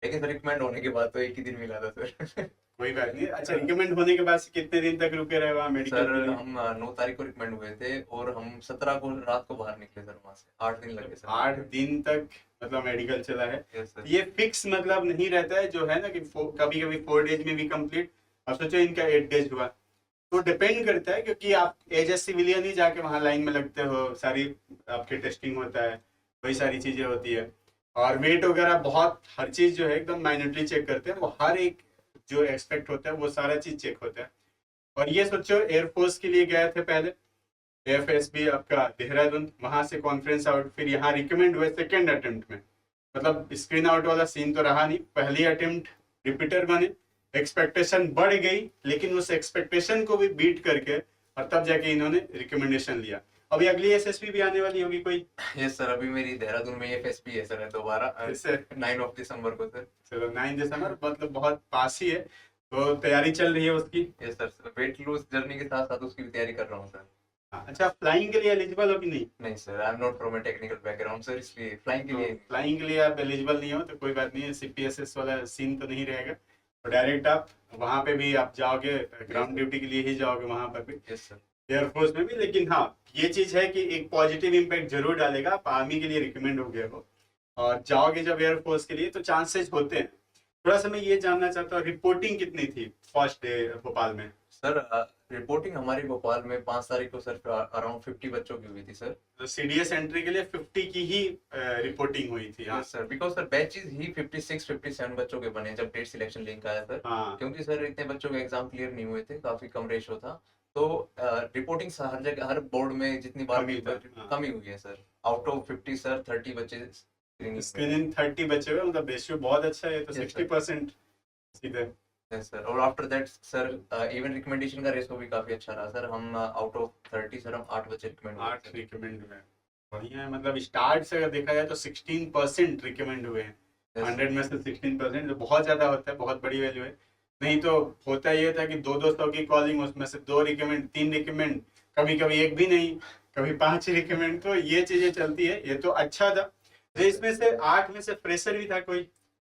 लेकिन सर रिकमेंड होने के बाद तो एक ही दिन मिला था सर। कोई बात नहीं। अच्छा, रिकमेंड होने के बाद से कितने दिन तक रुके रहे वहाँ मेडिकल सर के लिए? हम 9 तारीख को रिकमेंड हुए थे और हम 17 को रात को बाहर निकले सर वहाँ से। 8 दिन लगे सर। 8 दिन तक मतलब मेडिकल चला है। Yes sir. ये फिक्स मतलब नहीं रहता है, जो है ना कि कभी कभी 4 डेज में भी कंप्लीट, और सोचो इनका 8 डेज हुआ, तो डिपेंड करता है, क्योंकि आप एज ए सिविलियन ही जाके वहाँ लाइन में लगते हो, सारी आपकी टेस्टिंग होता है, वही सारी चीजें होती है, और वेट वगैरह बहुत, हर चीज जो है एकदम माइन्यूटली चेक करते हैं, वो हर एक जो एक्सपेक्ट होता है वो सारा चीज चेक होता है। और ये सोचो एयरफोर्स के लिए गए थे पहले, एफएसबी आपका देहरादून, वहां से कॉन्फ्रेंस आउट, फिर यहाँ रिकमेंड हुए सेकेंड अटेम्प्ट में। मतलब स्क्रीन आउट वाला सीन तो रहा नहीं, पहली अटेम्प्ट रिपीटर बने, एक्सपेक्टेशन बढ़ गई, लेकिन उस एक्सपेक्टेशन को भी बीट करके और तब जाके इन्होंने रिकमेंडेशन लिया। अभी अगली एसएसपी भी आने वाली होगी कोई? यस सर, अभी मेरी देहरादून में एफएसपी है सर दोबारा, इससे 9 दिसंबर को सर। चलो 9 दिसंबर, मतलब बहुत पास ही है, तो तैयारी चल रही है उसकी। Yes sir, weight lose journey के साथ साथ उसकी भी तैयारी कर रहा हूँ सर। अच्छा, फ्लाइंग के लिए एलिजिबल हो कि नहीं? नहीं sir, I am not from A technical background sir, इसलिए फ्लाइंग के लिए। फ्लाइंग के लिए आप एलिजिबल नहीं हो तो कोई बात नहीं है, सीपीएसएस वाला सीन तो नहीं रहेगा, तो डायरेक्ट आप वहाँ पे भी आप जाओगे, ग्राउंड ड्यूटी के लिए ही जाओगे वहाँ पर भी, यस सर। एयरफोर्स में भी। लेकिन हाँ, ये चीज है कि एक पॉजिटिव इम्पैक्ट जरूर डालेगा, आप आर्मी के लिए रिकमेंड हो गए हो और जाओगे जब एयरफोर्स के लिए, तो चांसेस होते हैं। थोड़ा सा मैं ये जानना चाहता हूँ, रिपोर्टिंग कितनी थी फर्स्ट डे भोपाल में? सर रिपोर्टिंग हमारी भोपाल में 5 तारीख को सर अराउंड 50 बच्चों की हुई थी सर। तो सीडीएस एंट्री के लिए 50 की ही रिपोर्टिंग हुई थी। हाँ yes sir, because sir batches ही 56-57 बच्चों के बने जब डेट सिलेक्शन लिंक आया सर। हाँ क्योंकि सर इतने बच्चों के एग्जाम क्लियर नहीं हुए थे, काफी कम रेशो था, तो रिपोर्टिंग हर जगह हर बोर्ड में जितनी बार कमी भी था, हाँ। कमी हुई है सर। आउट ऑफ 50 सर 30 बच्चे स्क्रीनिंग 30 बचे हुए, मतलब रेशियो बहुत अच्छा है, तो Yes, 60% सीधे। Yes sir. और after that sir even recommendation का रेशो भी काफी अच्छा रहा सर। हम आउट ऑफ 30 सर हम 8 बच्चे रिकमेंड 8 रिकमेंड हुए, बढ़िया है। मतलब स्टार्ट से अगर देखा जाए तो 16% रिकमेंड हुए हैं, 100 में से 16%, जो बहुत ज्यादा होता है, बहुत बड़ी वैल्यू है। नहीं तो होता ये था कि 200 की कॉलिंग, उसमें से 2 रिकमेंड, 3 रिकमेंड, कभी कभी एक भी नहीं, कभी 5 रिकमेंड, तो ये चीजें चलती है। ये तो अच्छा था। तो इसमें से 8 में से फ्रेशर भी था कोई?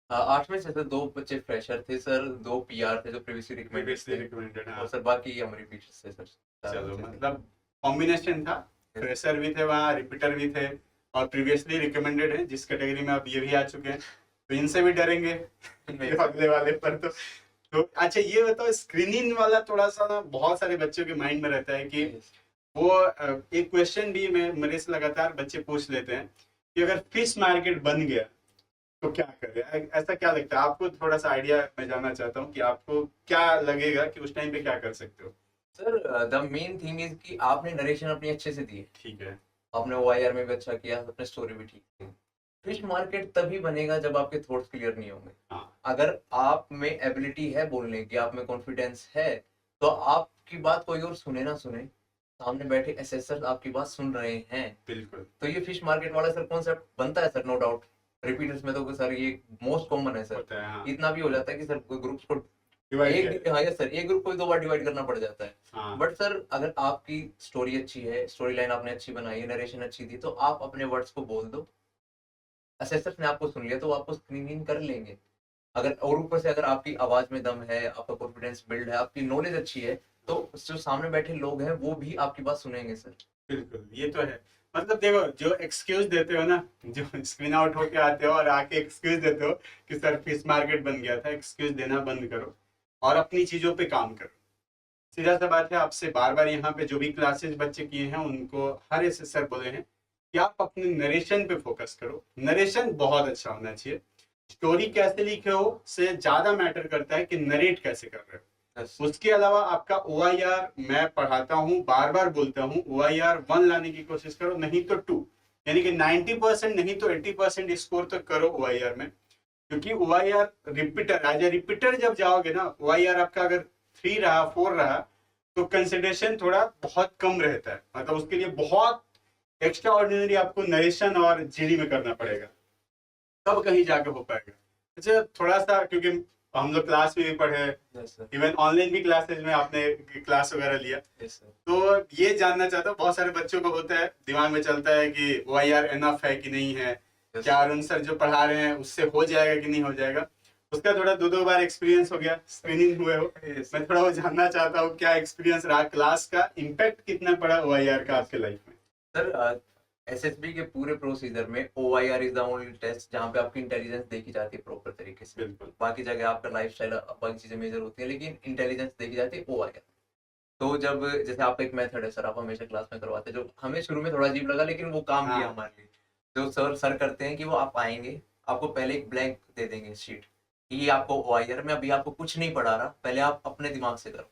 8 में से सर 2 बच्चे फ्रेशर थे सर, 2 पीआर थे जो प्रीवियसली प्रीवियसली रिकमेंडेड थे, रिकमेंडेड। और सर बाकी हम रिपीटर्स थे सर। चलो, मतलब कॉम्बिनेशन था, फ्रेशर भी थे वहाँ, रिपीटर भी थे, और प्रीवियसली रिकमेंडेड है, जिस कैटेगरी में आप ये भी आ चुके हैं, तो इनसे भी डरेंगे अगले वाले पर। तो अच्छा, ये बताओ, स्क्रीनिंग वाला थोड़ा सा ना बहुत सारे बच्चों के माइंड में रहता है कि वो एक क्वेश्चन भी मेरे से लगातार बच्चे पूछ लेते हैं कि अगर फिश मार्केट बन गया तो क्या करें? ऐसा क्या लगता है आपको? थोड़ा सा आइडिया मैं जानना चाहता हूँ कि आपको क्या लगेगा कि उस टाइम पे क्या कर सकते हो। Sir the main thing is कि आपने नरेशन अपनी अच्छे से दी है, ठीक है। आपने ओआईआर में भी अच्छा किया, अपने स्टोरी भी ठीक थी। फिश मार्केट तभी बनेगा जब आपके थॉट्स क्लियर नहीं होंगे। हाँ। अगर आप में एबिलिटी है बोलने की, आप में कॉन्फिडेंस है, तो आपकी बात कोई और सुने ना सुने, सामने बैठे असेसर आपकी बात सुन रहे हैं। बिल्कुल। तो ये फिश मार्केट वाला सर कॉन्सेप्ट बनता है सर, नो डाउट। रिपीटर्स में तो सर ये मोस्ट कॉमन है सर। होता है, हाँ। इतना भी हो जाता है कि सर ग्रुप्स को डिवाइड हाँ यस सर, एक ग्रुप को 2 बार डिवाइड करना पड़ जाता है। हाँ। बट सर अगर आपकी स्टोरी अच्छी है, स्टोरी लाइन आपने अच्छी बनाई है, नरेशन अच्छी थी, तो आप अपने वर्ड्स को बोल दो, असेसर्स ने आपको सुन लिया तो वो आपको स्क्रीनिंग कर लेंगे। अगर और ऊपर से अगर आपकी आवाज में दम है, आपका कॉन्फिडेंस बिल्ड है, आपकी नॉलेज अच्छी है, तो जो सामने बैठे लोग हैं वो भी आपकी बात सुनेंगे सर। बिल्कुल, ये तो है। मतलब देखो, जो एक्सक्यूज देते हो ना, जो स्क्रीन आउट होके आते हो और आके एक्सक्यूज देते हो कि सर फिश मार्केट बन गया था, एक्सक्यूज देना बंद करो और अपनी चीजों पे काम करो। सीधा सा बात है, आपसे बार बार यहाँ पे जो भी क्लासेस बच्चे किए हैं उनको हर ऐसे सर बोले हैं कि आप अपने नरेशन पे फोकस करो। नरेशन बहुत अच्छा होना चाहिए। स्टोरी कैसे लिखे हो से ज्यादा मैटर करता है कि नरेट कैसे कर रहे हो। उसके अलावा आपका OIR, मैं पढ़ाता हूँ, बार बार बोलता हूँ, OIR 1 लाने की कोशिश करो, नहीं तो 2, यानी कि 90% नहीं तो 80% स्कोर तो करो OIR में। क्योंकि OIR repeater, as a repeater जब जाओगे ना, OIR आपका अगर 3 रहा, 4 रहा, तो कंसिडरेशन थोड़ा बहुत कम रहता है। मतलब उसके लिए बहुत एक्स्ट्रा ऑर्डिनरी आपको नरेशन और जीडी में करना पड़ेगा, तब कहीं जाके हो पाएगा। अच्छा, थोड़ा सा, क्योंकि हम लोग क्लास में भी पढ़े, इवन ऑनलाइन भी क्लासेज में आपने क्लास वगैरह लिया, तो ये जानना चाहता हूँ, बहुत सारे बच्चों को होता है, दिमाग में चलता है कि OIR एनफ है कि नहीं है, क्या अरुण सर जो पढ़ा रहे हैं उससे हो जाएगा कि नहीं हो जाएगा। उसका थोड़ा 2 बार एक्सपीरियंस हो गया, स्क्रीनिंग हुए हो। मैं थोड़ा वो जानना चाहता हूँ क्या एक्सपीरियंस रहा, क्लास का इम्पैक्ट कितना पड़ा OIR का आपके लाइफ में? सर एसएसबी के पूरे प्रोसीजर में OIR is the only test जहाँ पे आपकी इंटेलिजेंस देखी जाती है प्रॉपर तरीके से। बिल्कुल। बाकी जगह आपका लाइफस्टाइल बाकी चीजें मेजर होती है, लेकिन इंटेलिजेंस देखी जाती है OIR। तो जब जैसे आपका एक मेथड है सर, आप हमेशा क्लास में करवाते हैं, जो हमें शुरू में थोड़ा अजीब लगा लेकिन वो काम किया हाँ। हमारे लिए। जो सर करते हैं कि वो आप आएंगे, आपको पहले एक ब्लैंक दे देंगे शीट, ये आपको OIR में अभी आपको कुछ नहीं पढ़ा रहा, पहले आप अपने दिमाग से करो।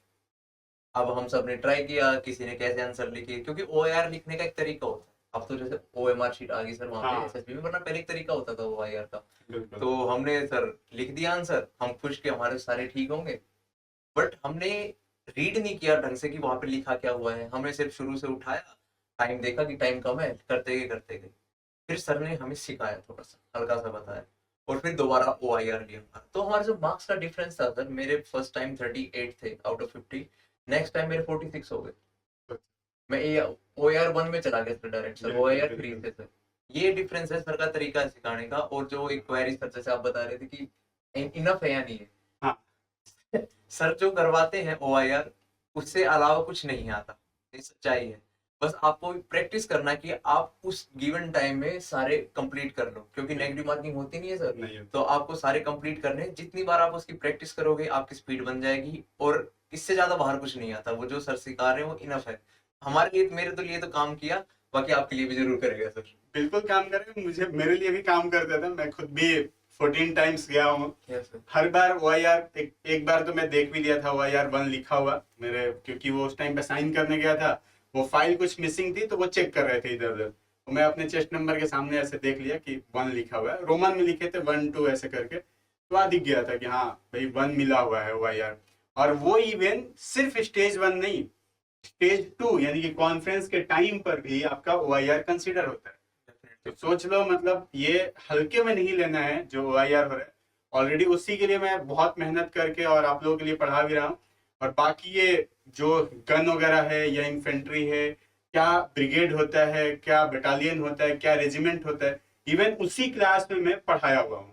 अब हम सब ने ट्राई किया, किसी ने कैसे आंसर लिखे, क्योंकि OIR लिखने का एक तरीका होता है। अब तो जैसे OMR शीट आ गई सर वहाँ पे हाँ। एसएसबी में, वरना पहले एक तरीका होता था OIR का। बिल्कुल। तो हमने सर लिख दिया आंसर, हम खुश के हमारे सारे ठीक होंगे, बट हमने रीड नहीं किया ढंग से कि वहां पे लिखा क्या हुआ है। हमने सिर्फ शुरू से उठाया, टाइम देखा कि टाइम कम है, करते गए। फिर सर ने हमें सिखाया, थोड़ा सा हल्का सा बताया, और फिर दोबारा OIR लिया हमारा। तो हमारे जो मार्क्स का डिफरेंस था सर, मेरे फर्स्ट टाइम 38 थे आउट ऑफ 50, नेक्स्ट टाइम मेरे 46 हो गए। मैं OIR 1 में चला गया सर डायरेक्ट, सर OIR 3 से सर। ये डिफरेंस है सर का तरीका है सिखाने का। और जो एक क्वेरी सर जैसे आप बता रहे थे कि इनफ है या नहीं है, हाँ। सर जो करवाते हैं OIR, उससे अलावा कुछ नहीं आता, ये सच्चाई है। बस आपको प्रैक्टिस करना है कि आप उस गिवन टाइम में सारे कंप्लीट कर लो, क्योंकि नेगेटिव मार्किंग होती नहीं है सर। नहीं होता। तो आपको सारे कंप्लीट करने हैं। जितनी बार आप उसकी प्रैक्टिस करोगे आपकी स्पीड बन जाएगी, और इससे ज्यादा बाहर कुछ नहीं आता। वो जो सर सिखा रहे हैं वो इनफ है हमारे लिए। मेरे तो लिए तो काम किया, बाकी आपके लिए भी जरूर करेगा सर। बिल्कुल काम करे, मुझे मेरे लिए भी काम करता था। मैं खुद भी 14 टाइम्स गया हूँ। Yes sir. हर बार OIR एक बार तो मैं देख भी लिया था OIR 1 लिखा हुआ मेरे, क्योंकि वो उस टाइम पे साइन करने गया था, वो फाइल कुछ मिसिंग थी तो वो चेक कर रहे थे इधर उधर। तो मैं अपने चेस्ट नंबर के सामने ऐसे देख लिया कि 1 लिखा हुआ है, रोमन में लिखे थे 1 2 ऐसे करके। तो वहाँ दिख गया था कि हाँ भाई 1 मिला हुआ है OIR। और वो इवन सिर्फ स्टेज 1 नहीं, स्टेज 2 यानी कि कॉन्फ्रेंस के टाइम पर भी आपका OIR कंसिडर होता है। तो सोच लो, मतलब ये हल्के में नहीं लेना है जो OIR हो रहा है। ऑलरेडी उसी के लिए मैं बहुत मेहनत करके और आप लोगों के लिए पढ़ा भी रहा हूँ। और बाकी ये जो गन वगैरह है या इन्फेंट्री है, क्या ब्रिगेड होता है, क्या बटालियन होता है, क्या रेजिमेंट होता है, इवन उसी क्लास में मैं पढ़ाया हुआ हूँ।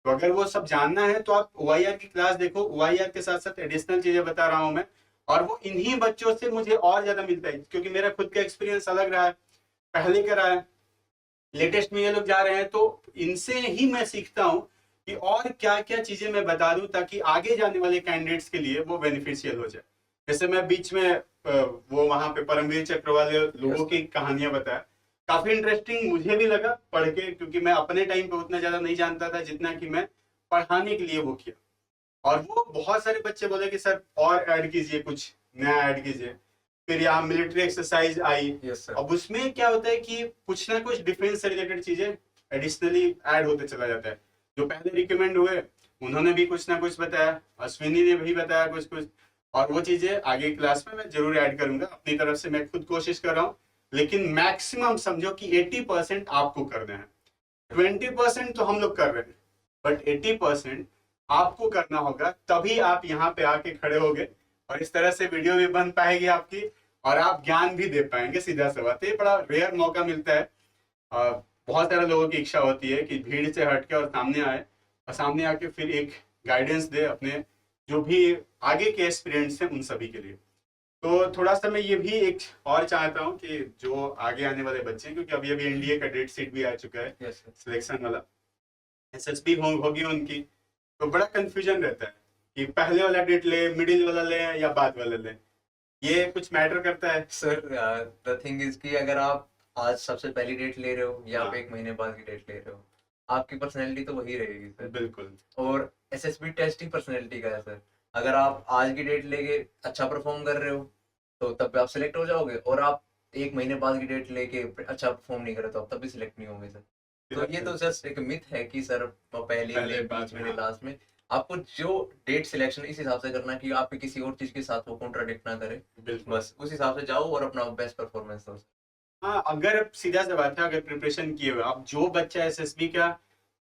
तो अगर वो सब जानना है तो आप OIR की क्लास देखो। OIR के साथ साथ एडिशनल चीजें बता रहा हूँ मैं, और वो इन्हीं बच्चों से मुझे और ज्यादा मिलता है, क्योंकि मेरा खुद का एक्सपीरियंस अलग रहा है, पहले का रहा है, लेटेस्ट में ये लोग जा रहे हैं। तो इनसे ही मैं सीखता हूँ कि और क्या क्या चीजें मैं बता दूं ताकि आगे जाने वाले कैंडिडेट्स के लिए वो बेनिफिशियल हो जाए। जैसे मैं बीच में वो वहां पे परमवीर चक्र वाले लोगों की कहानियां बताया, काफी इंटरेस्टिंग मुझे भी लगा पढ़ के, क्योंकि मैं अपने टाइम पे उतना ज्यादा नहीं जानता था जितना कि मैं पढ़ाने के लिए वो किया। और वो बहुत सारे बच्चे बोले कि सर और ऐड कीजिए, कुछ नया ऐड कीजिए। फिर यहाँ military exercise I. Yes sir. अब उसमें क्या होता है कि कुछ ना कुछ डिफेंस से रिलेटेड चीजें एडिशनली ऐड होते चला जाता है। जो पहले रिकमेंड हुए उन्होंने भी कुछ ना कुछ बताया, अश्विनी ने भी बताया कुछ कुछ, और वो चीजें आगे क्लास में मैं जरूर ऐड करूंगा। अपनी तरफ से मैं खुद कोशिश कर रहा हूँ, लेकिन मैक्सिमम समझो कि 80% आपको करना है। 20% तो हम लोग कर रहे हैं, बट 80% आपको करना होगा, तभी आप यहाँ पे आके खड़े होगे और इस तरह से वीडियो भी बन पाएगी आपकी, और आप ज्ञान भी दे पाएंगे। सीधा सा बात, ये बड़ा रेयर मौका मिलता है। बहुत सारे लोगों की इच्छा होती है कि भीड़ से हटके और सामने आए, और सामने आके फिर एक गाइडेंस दे अपने जो भी आगे के एस्पिरेंट्स हैं उन सभी के लिए। तो थोड़ा सा मैं ये भी एक और चाहता हूँ कि जो आगे आने वाले बच्चे हैं, क्योंकि अभी अभी NDA का डेट शीट भी आ चुका है, यस सर। सिलेक्शन वाला, SSB होगी उनकी। तो बड़ा कंफ्यूजन रहता है कि पहले वाला डेट ले, मिडिल वाला ले या बाद वाला ले। ये कुछ मैटर करता है सर द थिंग इज कि अगर आप आज सबसे पहली डेट ले रहे हो या आप हाँ। 1 महीने बाद की डेट ले रहे हो, आपकी पर्सनैलिटी तो वही रहेगी सर। बिल्कुल। और एसएसबी टेस्ट ही पर्सनैलिटी का है सर। अगर आप आज की डेट लेके अच्छा परफॉर्म कर रहे हो तो तब भी आप सिलेक्ट हो जाओगे, और आप 1 महीने बाद की डेट लेके अच्छा परफॉर्म नहीं कर रहे तो आप तब भी सिलेक्ट नहीं होंगे सर। तो ये तो जस्ट एक मिथ है कि सर पहले पहले ले, बाद बीच में, में, हाँ। लास्ट में। आपको जो डेट सिलेक्शन इस हिसाब से करना है कि आपके किसी और चीज के साथ वो कॉन्ट्राडिक्ट ना करे, बिल्कुल। बस उस हिसाब से जाओ और अपना बेस्ट परफॉर्मेंस दो। हाँ, अगर सीधा सा बात है, अगर प्रिपरेशन किए हुए आप, जो बच्चा SSB का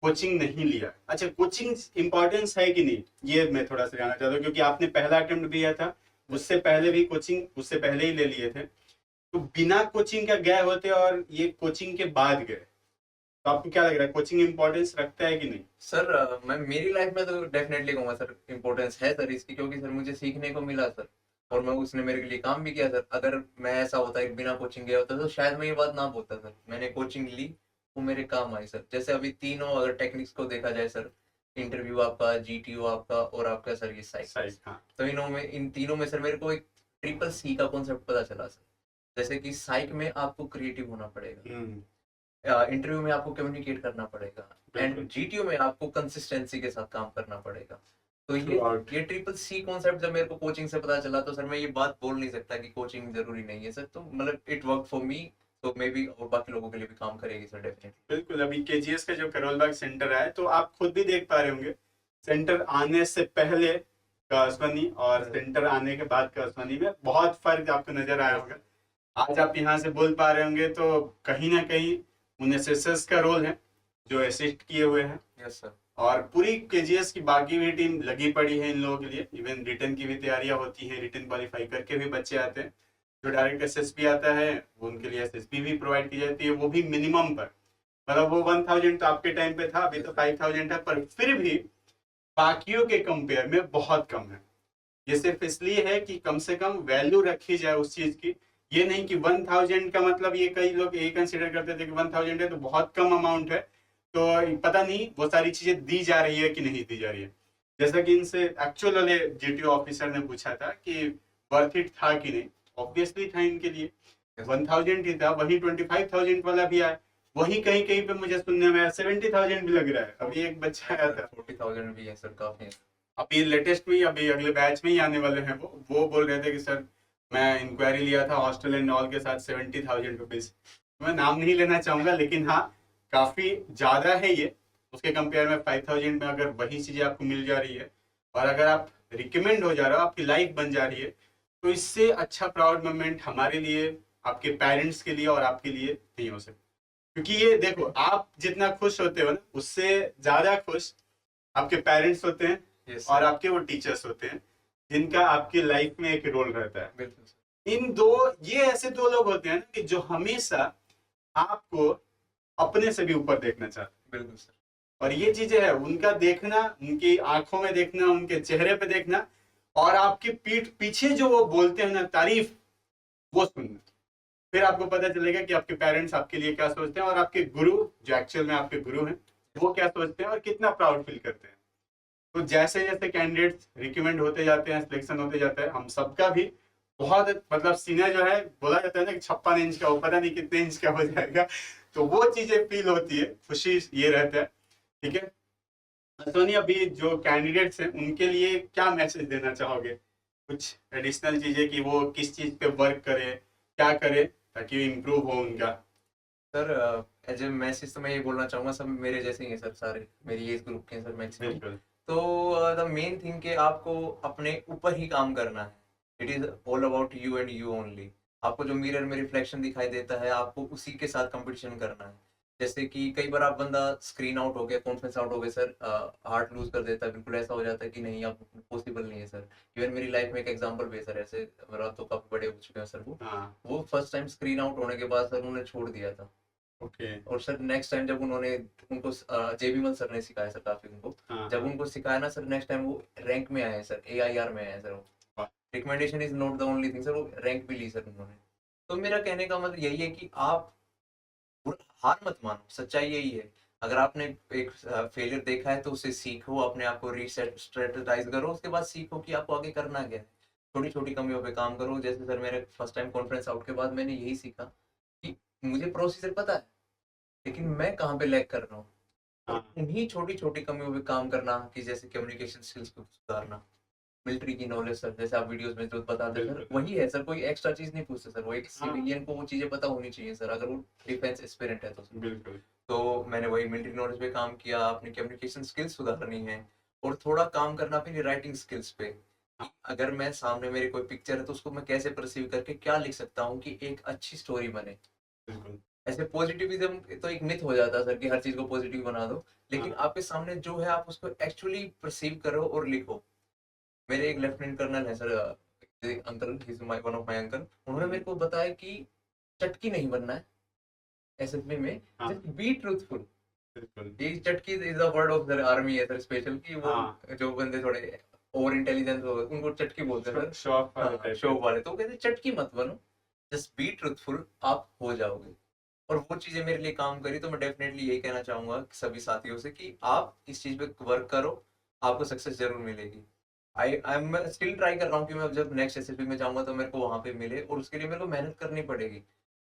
कोचिंग नहीं लिया, अच्छा कोचिंग इंपॉर्टेंस है कि नहीं, ये मैं थोड़ा सा जानना चाहता हूँ, क्योंकि आपने पहला अटेम्प्ट भी किया था, उससे पहले भी कोचिंग उससे पहले ही ले लिए थे। तो बिना कोचिंग का गए होते और ये कोचिंग के बाद गए, तो आपको क्या लग रहा है, कोचिंग इंपॉर्टेंस रखता है कि नहीं? सर मैं मेरी लाइफ में तो डेफिनेटली कहूंगा सर इम्पोर्टेंस है सर इसकी, क्योंकि सर मुझे सीखने को मिला सर, और मैं उसने मेरे लिए काम भी किया सर। अगर मैं ऐसा होता है कि बिना कोचिंग गया होता तो शायद मैं ये बात ना बोलता सर। मैंने कोचिंग ली, वो मेरे काम आई सर। जैसे अभी तीनों अगर टेक्निक्स को देखा जाए सर, इंटरव्यू आपका, जीटीओ आपका, और आपका सर ये सही, साइकिल्स, हाँ। तो इन तीनों में सर मेरे को एक ट्रिपल सी का कॉन्सेप्ट पता चला सर। जैसे कि साइक में आपको क्रिएटिव होना पड़ेगा, हम्म। इंटरव्यू में आपको कम्युनिकेट करना पड़ेगा, एंड बिल्कुल। जीटीओ में आपको कंसिस्टेंसी के साथ काम करना पड़ेगा। तो थ्रू आउट। ये ट्रिपल सी कॉन्सेप्ट जब मेरे को कोचिंग से पता चला, तो सर मैं ये बात बोल नहीं सकता कि कोचिंग जरूरी नहीं है सर। तो मतलब इट वर्क फॉर मी, तो मे बी और बाकी लोगों के लिए भी काम करेगी सर डेफिनेटली। बिल्कुल, अभी केजीएस का जो करोल बाग सेंटर है, तो आप खुद भी देख पा रहे होंगे, सेंटर आने से पहले कासवानी और सेंटर आने के बाद कासवानी में बहुत फर्क आपको नजर आया होगा। आज आप यहाँ से बोल पा रहे होंगे तो कहीं ना कहीं उन एसएसएस का रोल है जो असिस्ट किए हुए हैं। Yes sir. और पूरी केजीएस की बाकी भी टीम लगी पड़ी है इन लोगों के लिए। इवन रिटर्न की भी तैयारियां होती हैं, रिटर्न क्वालिफाई करके भी बच्चे आते हैं। जो डायरेक्ट एसएसपी आता है वो उनके लिए एसएसपी भी प्रोवाइड की जाती है, वो भी मिनिमम पर। मतलब वो 1000 तो आपके टाइम पे था, अभी तो 5000 है, पर फिर भी बाकियों के कंपेयर में बहुत कम है। ये सिर्फ इसलिए है कि कम से कम वैल्यू रखी जाए उस चीज की। ये नहीं कि 1000 का मतलब, ये कई लोग ये कंसिडर करते थे कि 1000 है तो बहुत कम अमाउंट है, तो पता नहीं वो सारी चीजें दी जा रही है कि नहीं दी जा रही है। जैसा कि इनसे एक्चुअल वाले जीटीओ ऑफिसर ने पूछा था कि वर्थ इट था कि नहीं, ऑब्वियसली था इनके लिए। 1000 ही था, वही 25,000 वाला भी आया, वही कहीं कहीं पे मुझे सुनने में 70,000 भी लग रहा है। अभी एक बच्चा आया था, 40,000 भी है सर, काफी है। अभी लेटेस्ट में, अभी अगले बैच में ही आने वाले हैं। वो बोल रहे थे कि सर मैं इंक्वायरी लिया था हॉस्टल एंड ऑल के साथ 70,000 रुपीज। मैं नाम नहीं लेना चाहूंगा, लेकिन हाँ काफी ज्यादा है ये। उसके कंपेयर में 5,000 में अगर वही चीजें आपको मिल जा रही है, और अगर आप रिकमेंड हो जा रहे हो, आपकी लाइफ बन जा रही है, तो इससे अच्छा प्राउड मोमेंट हमारे लिए, आपके पेरेंट्स के लिए और आपके लिए नहीं हो सकता। क्योंकि ये देखो, आप जितना खुश होते हो ना, उससे ज्यादा खुश आपके पेरेंट्स होते हैं, Yes, और sir. आपके वो टीचर्स होते हैं जिनका आपकी लाइफ में एक रोल रहता है। बिल्कुल सर। ये ऐसे दो लोग होते हैं ना कि जो हमेशा आपको अपने से भी ऊपर देखना चाहते हैं। बिल्कुल सर। और ये चीजें है उनका देखना, उनकी आंखों में देखना, उनके चेहरे पे देखना, और आपकी पीठ पीछे जो वो बोलते हैं ना तारीफ, वो सुनना। फिर आपको पता चलेगा कि आपके पेरेंट्स आपके लिए क्या सोचते हैं, और आपके गुरु जो एक्चुअल में आपके गुरु हैं वो क्या सोचते हैं और कितना प्राउड फील करते हैं। तो जैसे जैसे कैंडिडेट्स रिकमेंड होते जाते हैं, सिलेक्शन होते जाता है, हम सबका भी बहुत, मतलब सीना जो है, बोला जाता है ना कि 56 इंच का, वो पता नहीं कितने इंच का हो जाएगा। तो वो चीजें फील होती है, खुशी ये रहता है। ठीक है सोनी, अभी जो कैंडिडेट्स हैं उनके लिए क्या मैसेज देना चाहोगे? कुछ एडिशनल चीजें कि वो किस चीज पे वर्क करे, क्या करे ताकि इम्प्रूव हो उनका? सर एज ए मैसेज तो मैं ये बोलना चाहूंगा, सब मेरे जैसे ही हैं सर, सारे मेरी एज ग्रुप के हैं सर मैक्सिमम। बिल्कुल। तो द मेन थिंग कि आपको अपने ऊपर ही काम करना है। It is all about you and you only. आपको जो मिरर में रिफ्लेक्शन दिखाई देता है, आपको उसी के साथ कंपटीशन करना है। जैसे कि कई बार आप बंदा स्क्रीन आउट हो गया, कॉन्फिडेंस आउट हो गया सर, हार्ट लूज कर देता है, बिल्कुल ऐसा हो जाता है कि नहीं आप पॉसिबल नहीं है सर। इवन मेरी लाइफ में एक एग्जांपल भी है सर ऐसे, मेरा तो काफी बड़े हो चुके हैं सर वो। हाँ। वो फर्स्ट टाइम स्क्रीन आउट होने के बाद सर उन्होंने छोड़ दिया था। ओके। और सर नेक्स्ट टाइम जब उन्होंने उनको जेबीमल सर ने सिखाया सर काफी उनको, हाँ, जब हाँ। उनको सिखाया ना सर, नेक्स्ट टाइम वो रैंक में आए हैं सर, एआईआर में आए हैं सर वो। वाह। Recommendation is not the only thing sir, वो रैंक भी ली सर उन्होंने। तो मेरा कहने का मतलब यही है कि आप हार मत मानो, सच्चाई यही है। अगर आपने एक फेलियर देखा है तो उससे सीखो, अपने आप को रीसेट स्ट्रेटेजाइज करो, उसके बाद सीखो कि आपको आगे करना क्या है। छोटी छोटी कमियों पे काम करो। जैसे सर मेरे फर्स्ट टाइम कॉन्फ्रेंस आउट के बाद मैंने यही सीखा कि मुझे प्रोसीजर पता है, लेकिन मैं कहाँ पे लैग कर रहा हूँ। और हाँ। उन्हीं छोटी छोटी कमियों पे काम करना, कि जैसे कम्युनिकेशन स्किल्स को सुधारना, मिलिट्री की नॉलेज सर, जैसे आप वीडियोस में जो बताते हैं सर, बिल्कुल। वही है सर, कोई एक्स्ट्रा चीज नहीं पूछते सर। वो एक हाँ। सिविलियन को वो चीजें पता होनी चाहिए सर, अगर वो डिफेंस एस्पिरेंट है तो सर। बिल्कुल। तो मैंने वही मिलिट्री नॉलेज पे काम किया, अपनी कम्युनिकेशन स्किल्स सुधारनी है, और थोड़ा काम करना अपनी राइटिंग स्किल्स पे। अगर मैं सामने मेरी कोई पिक्चर है तो उसको मैं कैसे परसीव करके क्या लिख सकता हूँ कि एक अच्छी स्टोरी बने। बिल्कुल। ऐसे पॉजिटिविज्म तो एक मिथ हो जाता है सर कि हर चीज को पॉजिटिव बना दो, लेकिन हाँ। आपके सामने जो है आप उसको एक्चुअली परसीव करो और लिखो। मेरे एक लेफ्टिनेंट कर्नल है sir, uncle, he is one of my uncle. उन्होंने मेरे को बताया कि चटकी नहीं बनना है, एसएसबी में, हाँ। Just be truthful. बिल्कुल। ये चटकी is the word of the army है सर, स्पेशल की वो हाँ। जो बंदे थोड़े ओवर इंटेलिजेंस हो उनको चटकी बोलते हैं सर। शो ऑफ वाले हाँ, टाइप शो के। वाले तो कहते हैं चटकी मत बनो, जस्ट बी ट्रूथफुल, आप हो जाओगे। और वो चीजें मेरे लिए काम करी, तो मैं डेफिनेटली यही कहना चाहूंगा कि सभी साथियों से कि आप इस चीज पे वर्क करो, आपको सक्सेस जरूर मिलेगी। आई एम स्टिल ट्राई कर रहा हूँ कि मैं जब नेक्स्ट एसएसबी में जाऊंगा तो मेरे को वहां पे मिले, और उसके लिए मेरे को मेहनत करनी पड़ेगी।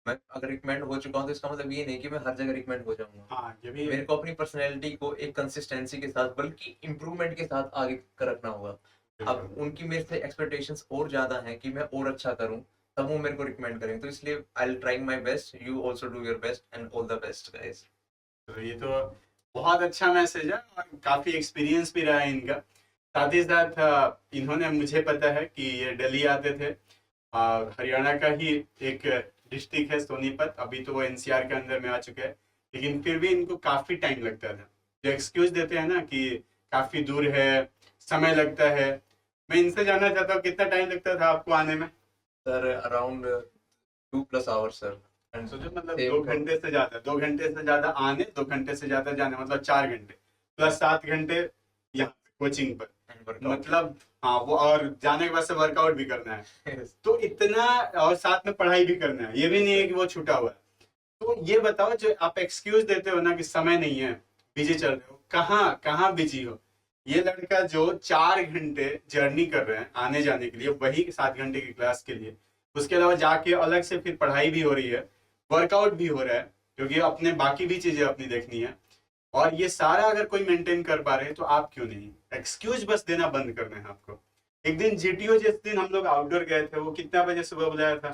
मैं अगर रिकमेंड हो चुका हूँ तो इसका मतलब ये नहीं कि मैं हर जगह रिकमेंड हो जाऊंगा। हाँ, ये भी मेरे को अपनी पर्सनैलिटी को एक कंसिस्टेंसी के साथ, बल्कि इम्प्रूवमेंट के साथ आगे कर रखना होगा। अब उनकी मेरे से एक्सपेक्टेशंस और ज्यादा हैं कि मैं और अच्छा करूं, तब वो मेरे को रिकमेंड करेंगे। तो इसलिए I will trying my best, you also do your best, and all the best guys. तो ये तो बहुत अच्छा मैसेज है और काफी एक्सपीरियंस भी रहा है इनका। साथ ही साथ इन्होंने, मुझे पता है कि ये दिल्ली आते थे, हरियाणा का ही एक डिस्ट्रिक्ट है सोनीपत, अभी तो वो एनसीआर के अंदर में आ चुका है, लेकिन फिर भी इनको काफी टाइम लगता था। जो एक्सक्यूज देते हैं ना कि काफी दूर है, समय लगता है, मैं इनसे जानना चाहता हूँ कितना टाइम लगता था आपको आने में? Sir around 2+ hours sir. And सोचो मतलब सेम 2 घंटे से ज्यादा, 2 घंटे से ज्यादा आने, 2 घंटे से ज्यादा जाने, मतलब 4 घंटे प्लस 7 घंटे यहाँ कोचिंग पर, वर्कआउट। मतलब हाँ वो, और जाने के बाद से वर्कआउट भी करना है, तो इतना, और साथ में पढ़ाई भी करना है, ये भी नहीं है कि वो छूटा हुआ है। तो ये बताओ, जो आप एक्सक्यूज देते हो ना कि समय नहीं है, बिजी चल रहे हो, कहाँ कहाँ बिजी हो? ये लड़का जो 4 घंटे जर्नी कर रहे हैं आने जाने के लिए, वही 7 घंटे की क्लास के लिए, उसके अलावा जाके अलग से फिर पढ़ाई भी हो रही है, वर्कआउट भी हो रहा है, क्योंकि अपने बाकी भी चीजें अपनी देखनी है, और ये सारा अगर कोई मेंटेन कर पा रहे हैं तो आप क्यों नहीं? एक्सक्यूज बस देना बंद करना है आपको। एक दिन जीटीओ, जिस दिन हम लोग आउटडोर गए थे, वो कितना बजे सुबह बुलाया था?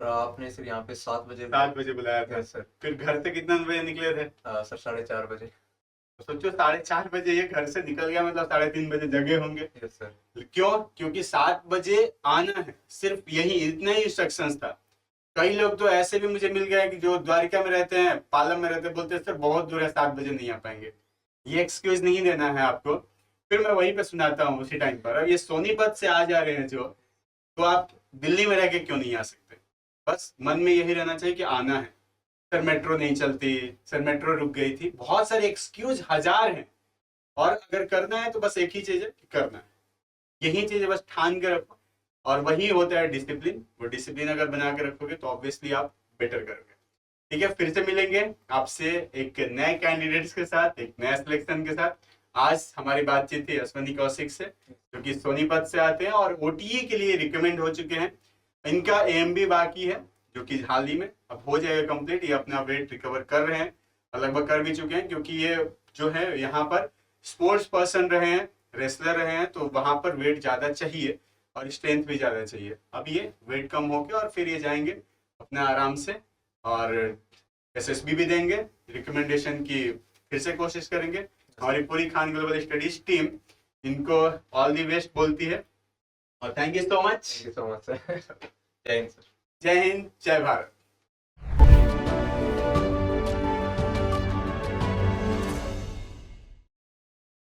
आपने सर यहाँ पे 7 बजे। 7 बजे बुलाया था। Yes sir. फिर घर से कितने बजे निकले थे? सर 4:30 बजे। तो सोचो 4:30 बजे ये घर से निकल गया, मतलब 3:30 बजे जगे होंगे। Yes sir. क्यों? क्योंकि 7 बजे आना है, सिर्फ यही, इतना ही इंस्ट्रक्शंस था। कई लोग तो ऐसे भी मुझे मिल गए कि जो द्वारिका में रहते हैं, पालम में रहते हैं, बोलते हैं सर बहुत दूर है, 7 बजे नहीं आ पाएंगे। ये एक्सक्यूज नहीं देना है आपको। फिर मैं वहीं पे सुनाता हूँ उसी टाइम पर। अब ये सोनीपत से आ जा रहे हैं जो, तो आप दिल्ली में रह के क्यों नहीं आ सकते? बस मन में यही रहना चाहिए कि आना है। सर मेट्रो नहीं चलती, सर मेट्रो रुक गई थी, बहुत सारे एक्सक्यूज हजार हैं, और अगर करना है तो बस एक ही चीज है कि करना है। यही चीज बस ठान के रखो, और वही होता है डिसिप्लिन। वो डिसिप्लिन अगर बना के रखोगे तो ऑब्वियसली आप बेटर करोगे। ठीक है, फिर से मिलेंगे आपसे एक नए कैंडिडेट्स के साथ, एक नया सिलेक्शन के साथ। आज हमारी बातचीत थी अश्वनी कौशिक से, जो कि सोनीपत से आते हैं और ओटीए के लिए रिकमेंड हो चुके हैं। इनका एएमबी बाकी है, जो कि हाल ही में अब हो जाएगा कंप्लीट। ये अपना वेट रिकवर कर रहे हैं, और लगभग कर भी चुके हैं, क्योंकि ये जो है यहाँ पर स्पोर्ट्स पर्सन रहे हैं, रेसलर रहे हैं, तो वहां पर वेट ज्यादा चाहिए और स्ट्रेंथ भी ज्यादा चाहिए। अब ये वेट कम होके और फिर ये जाएंगे अपना आराम से, और एसएसबी भी देंगे, रिकमेंडेशन की फिर से कोशिश करेंगे। हमारी पूरी खान ग्लोबल स्टडीज टीम इनको ऑल दी बेस्ट बोलती है, और thank you so much. Thank you so much sir. जय हिंद सर। जय हिंद, जय भारत।